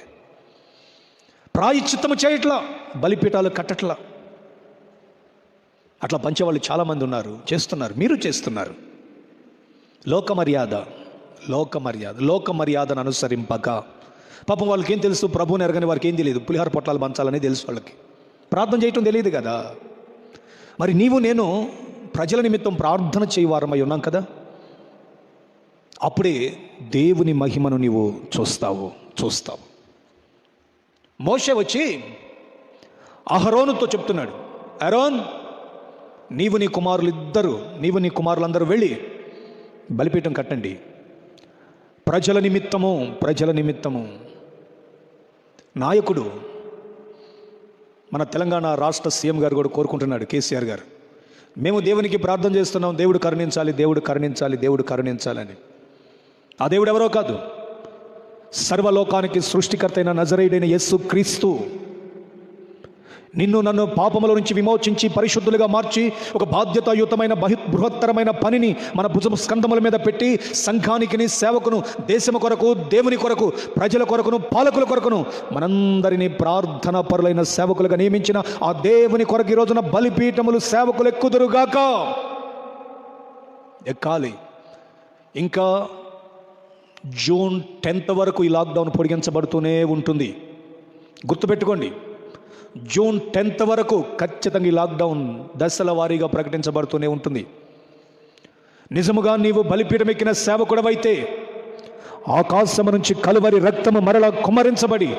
ప్రాయశ్చిత్తము చేయట్లా, బలిపీఠాలు కట్టట్లా. అట్లా పంచేవాళ్ళు చాలామంది ఉన్నారు, చేస్తున్నారు, మీరు చేస్తున్నారు. లోకమర్యాదను అనుసరింపక, పాపం వాళ్ళకి ఏం తెలుసు? ప్రభువుని ఎరగని వారికి ఏం తెలియదు. పులిహార పొట్లాలు పంచాలని తెలుసు వాళ్ళకి, ప్రార్థన చేయటం తెలియదు కదా. మరి నీవు నేను ప్రజల నిమిత్తం ప్రార్థన చేయవారమై ఉన్నాం కదా, అప్పుడే దేవుని మహిమను నీవు చూస్తావు. మోషే వచ్చి అహరోనుతో చెప్తున్నాడు, అహరోన్, నీవు నీ కుమారులందరూ వెళ్ళి బలిపీఠం కట్టండి. ప్రజల నిమిత్తము. నాయకుడు, మన తెలంగాణ రాష్ట్ర సీఎం గారు కూడా కోరుకుంటున్నాడు, కేసీఆర్ గారు, మేము దేవునికి ప్రార్థన చేస్తున్నాం, దేవుడు కరుణించాలని. ఆ దేవుడు ఎవరో కాదు, సర్వలోకానికి సృష్టికర్త అయిన నజరేయుడైన యేసు క్రీస్తు. నిన్ను నన్ను పాపముల నుంచి విమోచించి పరిశుద్ధులుగా మార్చి ఒక బాధ్యతాయుతమైన బృహత్తరమైన పనిని మన భుజం స్కంధముల మీద పెట్టి సంఘానికి, సేవకును, దేశము కొరకు, దేవుని కొరకు, ప్రజల కొరకును, పాలకుల కొరకును మనందరినీ ప్రార్థన పరులైన సేవకులుగా నియమించిన ఆ దేవుని కొరకు ఈ రోజున బలిపీఠములు సేవకులు ఎక్కుదురుగాక. ఎక్కాలి. ఇంకా జూన్ 10 వరకు ఈ లాక్డౌన్ పొడిగించబడుతూనే ఉంటుంది. గుర్తుపెట్టుకోండి, జూన్ 10 వరకు ఖచ్చితంగా ఈ లాక్డౌన్ దశల వారీగా ప్రకటించబడుతూనే ఉంటుంది. నిజముగా నీవు బలిపీఠం ఎక్కిన సేవకుడవైతే ఆకాశము నుంచి కలువరి రక్తము మరలా కుమ్మరించబడి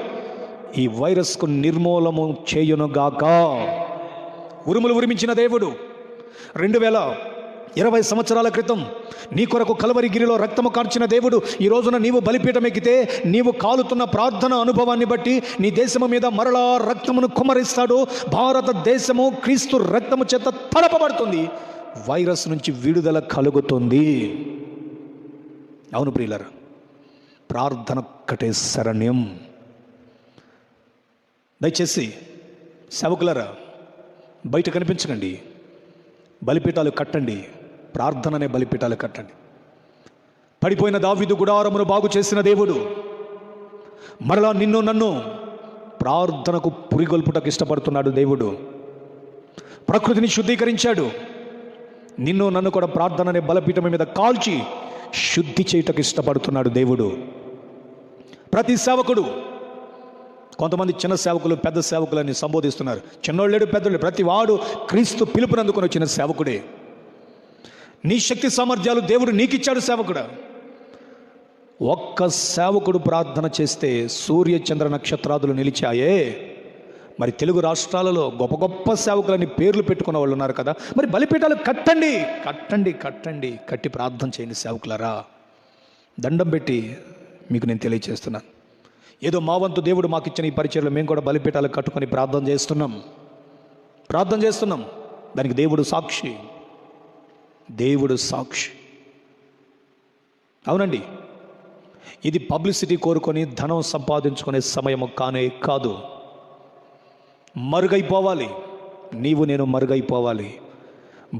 ఈ వైరస్కు నిర్మూలము చేయునుగాక. ఉరుములు ఉరిమించిన దేవుడు 2020 సంవత్సరాల క్రితం నీ కొరకు కలువరిగిరిలో రక్తము కార్చిన దేవుడు ఈ రోజున నీవు బలిపీఠం ఎక్కితే నీవు కాలుతున్న ప్రార్థన అనుభవాన్ని బట్టి నీ దేశము మీద మరలా రక్తమును కుమ్మరిస్తాడు. భారతదేశము క్రీస్తు రక్తము చేత తడపబడుతుంది. వైరస్ నుంచి విడుదల కలుగుతుంది. అవును ప్రియులారా, ప్రార్థన ఒక్కటే శరణ్యం. దయచేసి సేవకులారా, బయట కనిపించకండి, బలిపీఠాలు కట్టండి. ప్రార్థన అనే బలిపీఠాలు కట్టండి. పడిపోయిన దావీదు గుడారమును బాగు చేసిన దేవుడు మరలా నిన్ను నన్ను ప్రార్థనకు పురిగొల్పుటకు ఇష్టపడుతున్నాడు. దేవుడు ప్రకృతిని శుద్ధీకరించాడు. నిన్ను నన్ను కూడా ప్రార్థన అనే బలిపీఠం మీద కాల్చి శుద్ధి చేయుటకు ఇష్టపడుతున్నాడు దేవుడు. ప్రతి సేవకుడు, కొంతమంది చిన్న సేవకులు పెద్ద సేవకులని సంబోధిస్తున్నారు. చిన్నోళ్ళేడు పెద్దోళ్ళు, ప్రతి వాడు క్రీస్తు పిలుపునందుకొని వచ్చిన సేవకుడే. నీ శక్తి సామర్థ్యాలు దేవుడు నీకిచ్చాడు సేవకుడా. ఒక్క సేవకుడు ప్రార్థన చేస్తే సూర్య చంద్ర నక్షత్రాదులు నిలిచాయే. మరి తెలుగు రాష్ట్రాలలో గొప్ప గొప్ప సేవకులని పేర్లు పెట్టుకున్న వాళ్ళు ఉన్నారు కదా. మరి బలిపీఠాలు కట్టండి, కట్టండి, కట్టండి, కట్టి ప్రార్థన చేయండి సేవకులారా. దండం పెట్టి మీకు నేను తెలియజేస్తున్నాను, ఏదో మా వంతు దేవుడు మాకు ఇచ్చిన ఈ పరిచయలో మేము కూడా బలిపీఠాలు కట్టుకొని ప్రార్థన చేస్తున్నాం. దానికి దేవుడు సాక్షి. అవునండి, ఇది పబ్లిసిటీ కోరుకొని ధనం సంపాదించుకునే సమయము కానే కాదు. మరుగైపోవాలి, నేను మరుగైపోవాలి.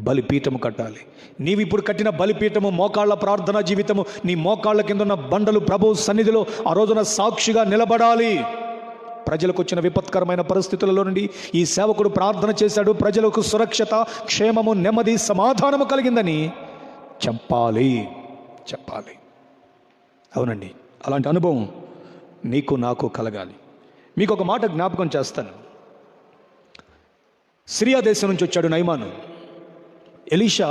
బలిపీఠము కట్టాలి. నీవు ఇప్పుడు కట్టిన బలిపీఠము మోకాళ్ళ ప్రార్థనా జీవితము, నీ మోకాళ్ళ కింద ఉన్న బండలు ప్రభు సన్నిధిలో ఆ రోజున సాక్షిగా నిలబడాలి. ప్రజలకు వచ్చిన విపత్కరమైన పరిస్థితులలో నుండి ఈ సేవకుడు ప్రార్థన చేశాడు. ప్రజలకు సురక్షత, క్షేమము, నెమ్మది, సమాధానము కలిగిందని చెప్పాలి. అవునండి, అలాంటి అనుభవం నీకు నాకు కలగాలి. మీకు ఒక మాట జ్ఞాపకం చేస్తాను. సిరియా దేశం నుంచి వచ్చాడు నయమాను. ఎలీషా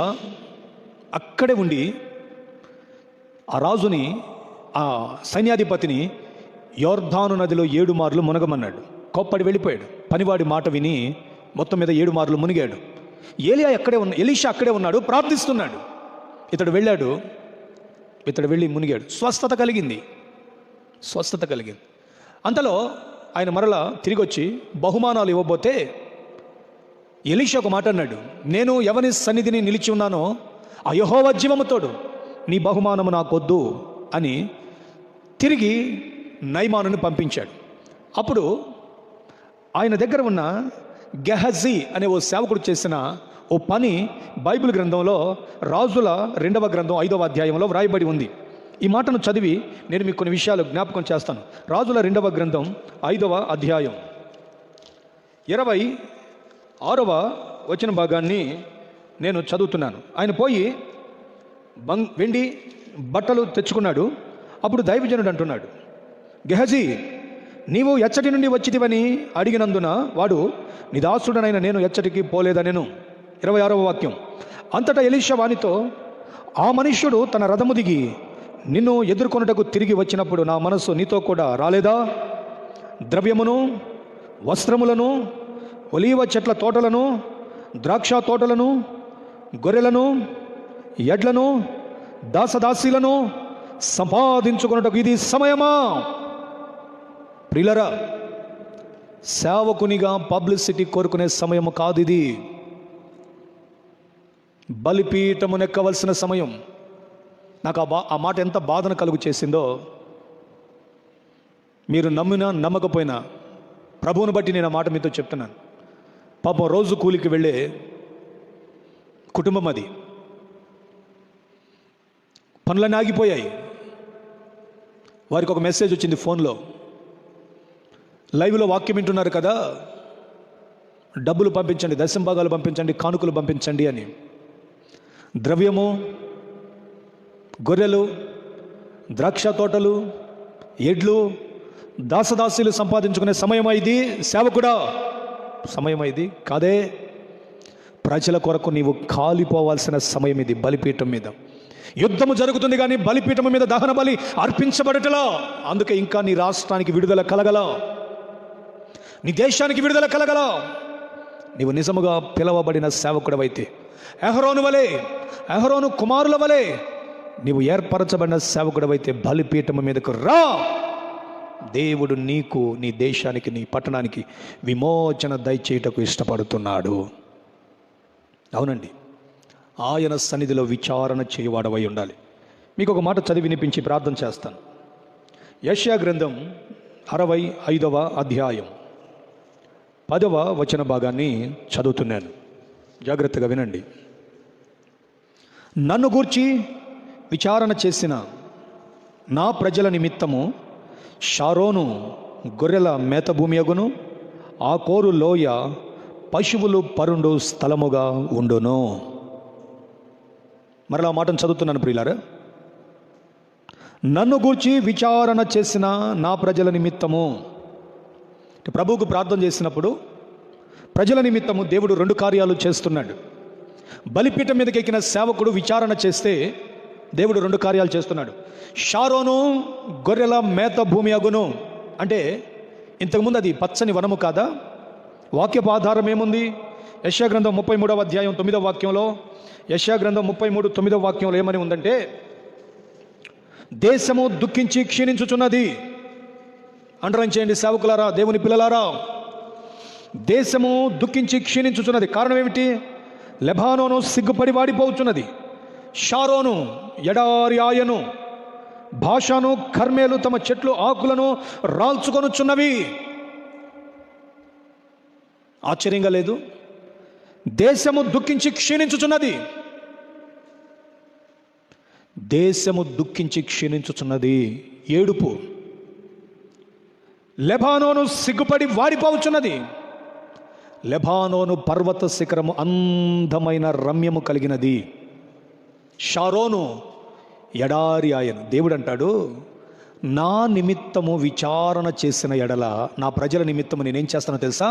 అక్కడే ఉండి ఆ రాజుని, ఆ సైన్యాధిపతిని యోర్దాను నదిలో 7 మార్లు మునగమన్నాడు. కోప్పడి వెళ్ళిపోయాడు. పనివాడి మాట విని మొత్తం మీద 7 మార్లు మునిగాడు. ఎలీషా అక్కడే ఉన్నాడు, ప్రార్థిస్తున్నాడు. ఇతడు వెళ్ళి మునిగాడు. స్వస్థత కలిగింది. అంతలో ఆయన మరలా తిరిగి వచ్చి బహుమానాలు ఇవ్వబోతే ఎలీషా ఒక మాట అన్నాడు, నేను ఎవని సన్నిధిని నిలిచి ఉన్నానో ఆ యెహోవా జీవముతోడు, నీ బహుమానము నాకొద్దు అని తిరిగి నయమానుని పంపించాడు. అప్పుడు ఆయన దగ్గర ఉన్న గెహజీ అనే ఓ సేవకుడు చేసిన ఓ పని బైబిల్ గ్రంథంలో రాజుల 2వ గ్రంథం 5వ అధ్యాయంలో వ్రాయబడి ఉంది. ఈ మాటను చదివి నేను మీకు కొన్ని విషయాలు జ్ఞాపకం చేస్తాను. రాజుల 2వ గ్రంథం 5వ అధ్యాయం 26వ వచన భాగాన్ని నేను చదువుతున్నాను. ఆయన పోయి వెండి బట్టలు తెచ్చుకున్నాడు. అప్పుడు దైవజనుడు అంటున్నాడు, గెహజీ, నీవు ఎచ్చటి నుండి వచ్చితివని అడిగినందున వాడు, నీ దాసుడనైన నేను ఎచ్చటికి పోలేదనెను. 26వ వాక్యం. అంతటా ఎలీషా వానితో, ఆ మనుష్యుడు తన రథము దిగి నిన్ను ఎదుర్కొనుటకు తిరిగి వచ్చినప్పుడు నా మనస్సు నీతో కూడా రాలేదా? ద్రవ్యమును, వస్త్రములను, ఒలీవ చెట్ల తోటలను, ద్రాక్ష తోటలను, గొర్రెలను, ఎడ్లను, దాసదాసీలను సంపాదించుకున్నటకు ఇది సమయమా? ప్రియులరా, సేవకునిగా పబ్లిసిటీ కోరుకునే సమయము కాదు ఇది. బలిపీఠమునెక్కవలసిన సమయం. నాకు ఆ మాట ఎంత బాధను కలుగు చేసిందో. మీరు నమ్మినా నమ్మకపోయినా ప్రభువును బట్టి నేను ఆ మాట మీతో చెప్తున్నాను. పాపం రోజు కూలికి వెళ్ళే కుటుంబం అది. పనులన్నీ ఆగిపోయాయి. వారికి ఒక మెసేజ్ వచ్చింది ఫోన్లో, లైవ్లో వాక్యం వింటున్నారు కదా, డబ్బులు పంపించండి, దశంభాగాలు పంపించండి, కానుకలు పంపించండి అని. ద్రవ్యము, గొర్రెలు, ద్రాక్ష తోటలు, ఎడ్లు, దాసదాసీలు సంపాదించుకునే సమయం ఇది. సేవకుడా, సమయం ఇది కాదే. ప్రజల కొరకు నీవు కాలిపోవాల్సిన సమయం ఇది. బలిపీఠం మీద యుద్ధము జరుగుతుంది, కానీ బలిపీఠం మీద దహన బలి అర్పించబడటలా. అందుకే ఇంకా నీ రాష్ట్రానికి విడుదల కలగల, నీ దేశానికి విడుదల కలగల. నీవు నిజముగా పిలవబడిన సేవకుడవైతే అహరోను కుమారుల వలె నీవు ఏర్పరచబడిన సేవకుడవైతే బలిపీఠము మీదకు రా. దేవుడు నీకు, నీ దేశానికి, నీ పట్టణానికి విమోచన దయచేయుటకు ఇష్టపడుతున్నాడు. అవునండి, ఆయన సన్నిధిలో విచారణ చేయవాడవై ఉండాలి. మీకు ఒక మాట చదివి వినిపించి ప్రార్థన చేస్తాను. యెషయా గ్రంథం 65వ అధ్యాయం 10వ వచన భాగాన్ని చదువుతున్నాను. జాగ్రత్తగా వినండి. నన్ను గూర్చి విచారణ చేసిన నా ప్రజల నిమిత్తము షారోను గొర్రెల మేత భూమి అగును, ఆ కోరు లోయ పశువులు పరుండు స్థలముగా ఉండును. మరలా మాటను చదువుతున్నాను ప్రియులారా. నన్ను గూర్చి విచారణ చేసిన నా ప్రజల నిమిత్తము. ప్రభువుకు ప్రార్థన చేసినప్పుడు ప్రజల నిమిత్తము దేవుడు 2 కార్యాలు చేస్తున్నాడు. బలిపీఠం మీదకి ఎక్కిన సేవకుడు విచారణ చేస్తే దేవుడు 2 కార్యాలు చేస్తున్నాడు. షారోను గొర్రెల మేత భూమి అగును అంటే ఇంతకుముందు అది పచ్చని వనము కాదా? వాక్యపు ఆధారం ఏముంది? యెషయా గ్రంథం 33వ అధ్యాయం 9వ వాక్యంలో, యెషయా గ్రంథం 33 9వ వాక్యంలో ఏమని ఉందంటే, దేశము దుఃఖించి క్షీణించుచున్నది. అండర్లైన్ చేయండి సేవకులారా, దేవుని పిల్లలారా. దేశము దుఃఖించి క్షీణించుచున్నది. కారణం ఏమిటి? లెబానోను సిగ్గుపడి వాడిపోతున్నది, షారోను ఎడారి ఆయను, భాషాను కర్మేలు తమ చెట్లు ఆకులను రాల్చుకొనుచున్నవి. ఆశ్చర్యంగా లేదు? దేశము దుఃఖించి క్షీణించుచున్నది. దేశము దుఃఖించి క్షీణించుచున్నది, ఏడుపు. లెబానోను సిగ్గుపడి వాడిపోవచ్చున్నది. లెబానోను పర్వత శిఖరము అందమైన రమ్యము కలిగినది, షారోను ఎడారి ఆయన. దేవుడు అంటాడు, నా నిమిత్తము విచారణ చేసిన ఎడల, నా ప్రజల నిమిత్తము నేనేం చేస్తానో తెలుసా?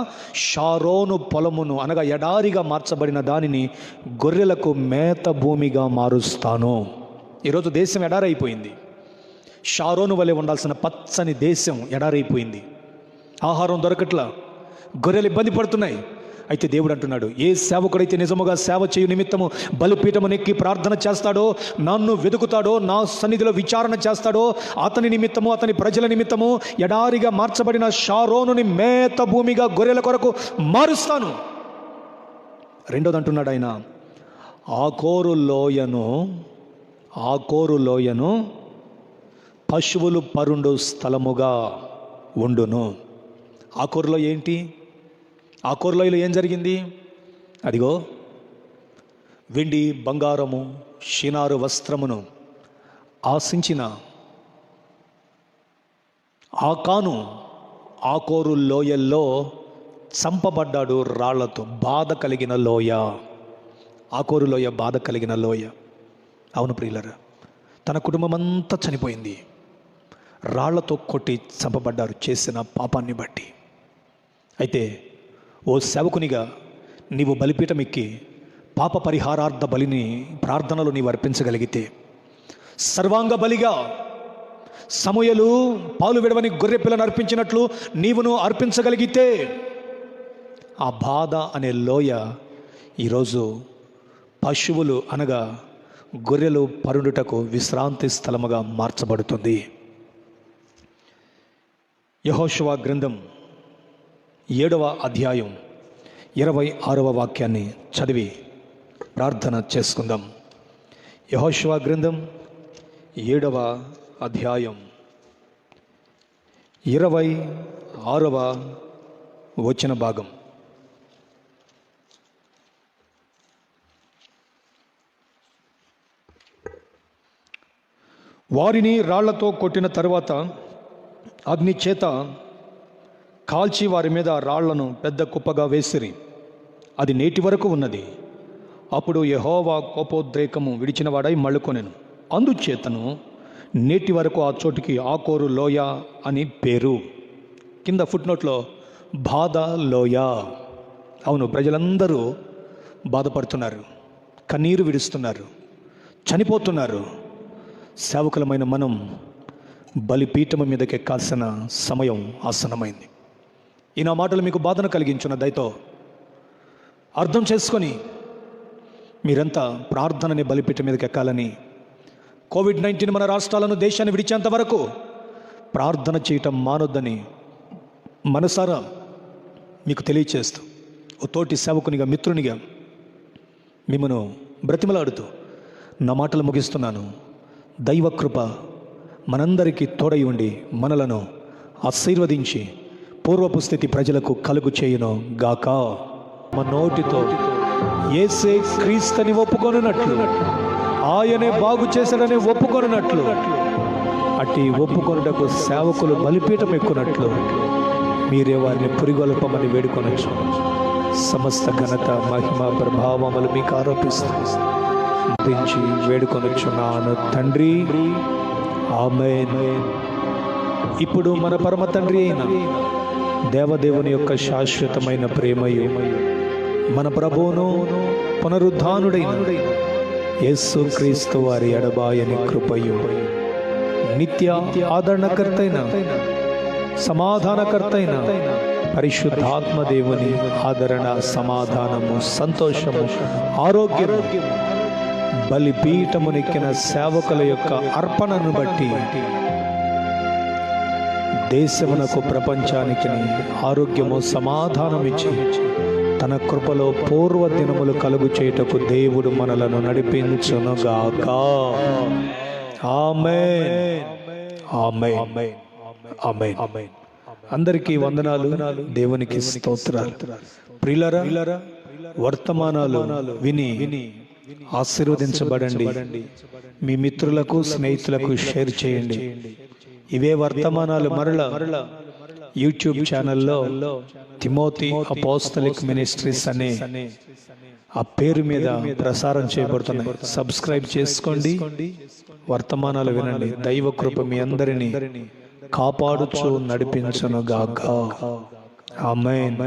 షారోను పొలమును అనగా ఎడారిగా మార్చబడిన దానిని గొర్రెలకు మేత భూమిగా మారుస్తాను. ఈరోజు దేశం ఎడారైపోయింది. షారోను వలె ఉండాల్సిన పచ్చని దేశం ఎడారైపోయింది. ఆహారం దొరకట్లా, గొర్రెలు ఇబ్బంది పడుతున్నాయి. అయితే దేవుడు అంటున్నాడు, ఏ సేవకుడైతే నిజముగా సేవ చేయు నిమిత్తము బలిపీఠము నెక్కి ప్రార్థన చేస్తాడో, నన్ను వెతుకుతాడో, నా సన్నిధిలో విచారణ చేస్తాడో, అతని నిమిత్తము, అతని ప్రజల నిమిత్తము ఎడారిగా మార్చబడిన షారోనుని మేత భూమిగా గొర్రెల కొరకు మారుస్తాను. రెండోది అంటున్నాడు ఆయన, ఆకోరు లోయను పశువులు పరుండు స్థలముగా ఉండును. ఆకోరులో ఏంటి? ఆకోరులోయలో ఏం జరిగింది? అదిగో, వెండి బంగారము షినారు వస్త్రమును ఆశించిన ఆకాను ఆకోరు లోయల్లో చంపబడ్డాడు రాళ్లతో. బాధ కలిగిన లోయ, ఆకోరు లోయ బాధ కలిగిన లోయ. అవును ప్రియులరా, తన కుటుంబం అంతా చనిపోయింది. రాళ్లతో కొట్టి చంపబడ్డారు చేసిన పాపాన్ని బట్టి. అయితే ఓ సేవకునిగా నీవు బలిపీఠం ఎక్కి పాప పరిహారార్థ బలిని ప్రార్థనలు నీవు అర్పించగలిగితే, సర్వాంగ బలిగా సమూయేలు పాలు విడవని గొర్రె పిల్లను అర్పించినట్లు నీవును అర్పించగలిగితే, ఆ బాధ అనే లోయ ఈరోజు పశువులు అనగా గొర్రెలు పరుడుటకు విశ్రాంతి స్థలముగా మార్చబడుతుంది. యెహోషువ గ్రంథం 7వ అధ్యాయం 26వ వాక్యాన్ని చదివి ప్రార్థన చేసుకుందాం. యెహోషువ గ్రంథం 7వ అధ్యాయం 26వ వచన భాగం. వారిని రాళ్లతో కొట్టిన తరువాత అగ్ని చేత కాల్చి వారి మీద రాళ్లను పెద్ద కుప్పగా వేసిరి. అది నేటి వరకు ఉన్నది. అప్పుడు యెహోవా కోపోద్రేకము విడిచినవాడై మళ్ళుకొనెను. అందుచేతను నేటి వరకు ఆ చోటికి ఆకోరు లోయ అని పేరు. కింద ఫుట్నోట్లో బాధ లోయ. అవును, ప్రజలందరూ బాధపడుతున్నారు, కన్నీరు విడుస్తున్నారు, చనిపోతున్నారు. సేవకులమైన మనం బలిపీఠం మీదకి ఎక్కాల్సిన సమయం ఆసన్నమైంది. ఈ నా మాటలు మీకు బాధను కలిగించిన దయతో అర్థం చేసుకొని మీరంతా ప్రార్థనని బలిపీఠం మీదకి ఎక్కాలని, కోవిడ్-19 మన రాష్ట్రాలను దేశాన్ని విడిచేంత వరకు ప్రార్థన చేయటం మానొద్దని మనసారా మీకు తెలియచేస్తూ ఓ తోటి సేవకునిగా, మిత్రునిగా మిమ్మను బ్రతిమలాడుతూ నా మాటలు ముగిస్తున్నాను. దైవకృప మనందరికీ తోడై ఉండి మనలను ఆశీర్వదించి పూర్వపు స్థితి ప్రజలకు కలుగు చేయును గాక. మన నోటితో యేసే క్రీస్తుని ఒప్పుకొనున్నట్లు, ఆయనే బాగు చేశాడని ఒప్పుకొనున్నట్లు, అట్టి ఒప్పుకొనుటకు సేవకులు బలిపీఠం ఎక్కునట్లు మీరే వారిని పురిగొల్పమని వేడుకొనొచ్చు. సమస్త ఘనత, మహిమ, ప్రభావములు మీకు ఆరోపిస్తూ వేడుకొనొచ్చున్నాను తండ్రి. ఆమేన్. ఇప్పుడు మన పరమ తండ్రి అయిన దేవదేవుని యొక్క శాశ్వతమైన ప్రేమయు, మన ప్రభువును పునరుద్ధానుడైన యేసు క్రీస్తు వారి ఎడబాయని కృపయు, నిత్య ఆదరణకర్తైన సమాధానకర్తైన పరిశుద్ధాత్మ దేవుని ఆదరణ, సమాధానము, సంతోషము, ఆరోగ్యము బలిపీఠమునెక్కిన సేవకుల యొక్క అర్పణను బట్టి దేశమునకు, ప్రపంచానికి ఆరోగ్యము, సమాధానం ఇచ్చి తన కృపలో పూర్వ దినములు కలుగు చేయుటకు దేవుడు మనలను నడిపించునుగాక. ఆమేన్. ఆమేన్. ఆమేన్. అందరికీ వందనాలు, దేవునికి స్తోత్రాలు. ప్రియులారా, వర్తమానాలు విని ఆశీర్వదించబడండి. మీ మిత్రులకు, స్నేహితులకు షేర్ చేయండి. ఇవే వర్తమానాలు మరలా యూట్యూబ్ ఛానల్లో తిమోతి అపోస్తలిక్ మినిస్ట్రీస్ అనే ఆ పేరు మీద ప్రసారం చేయబడుతున్నాయి. సబ్స్క్రైబ్ చేసుకోండి, వర్తమానాలు వినండి. దైవ కృప మీ అందరినీ కాపాడుచు నడిపించునుగాక. ఆమేన్.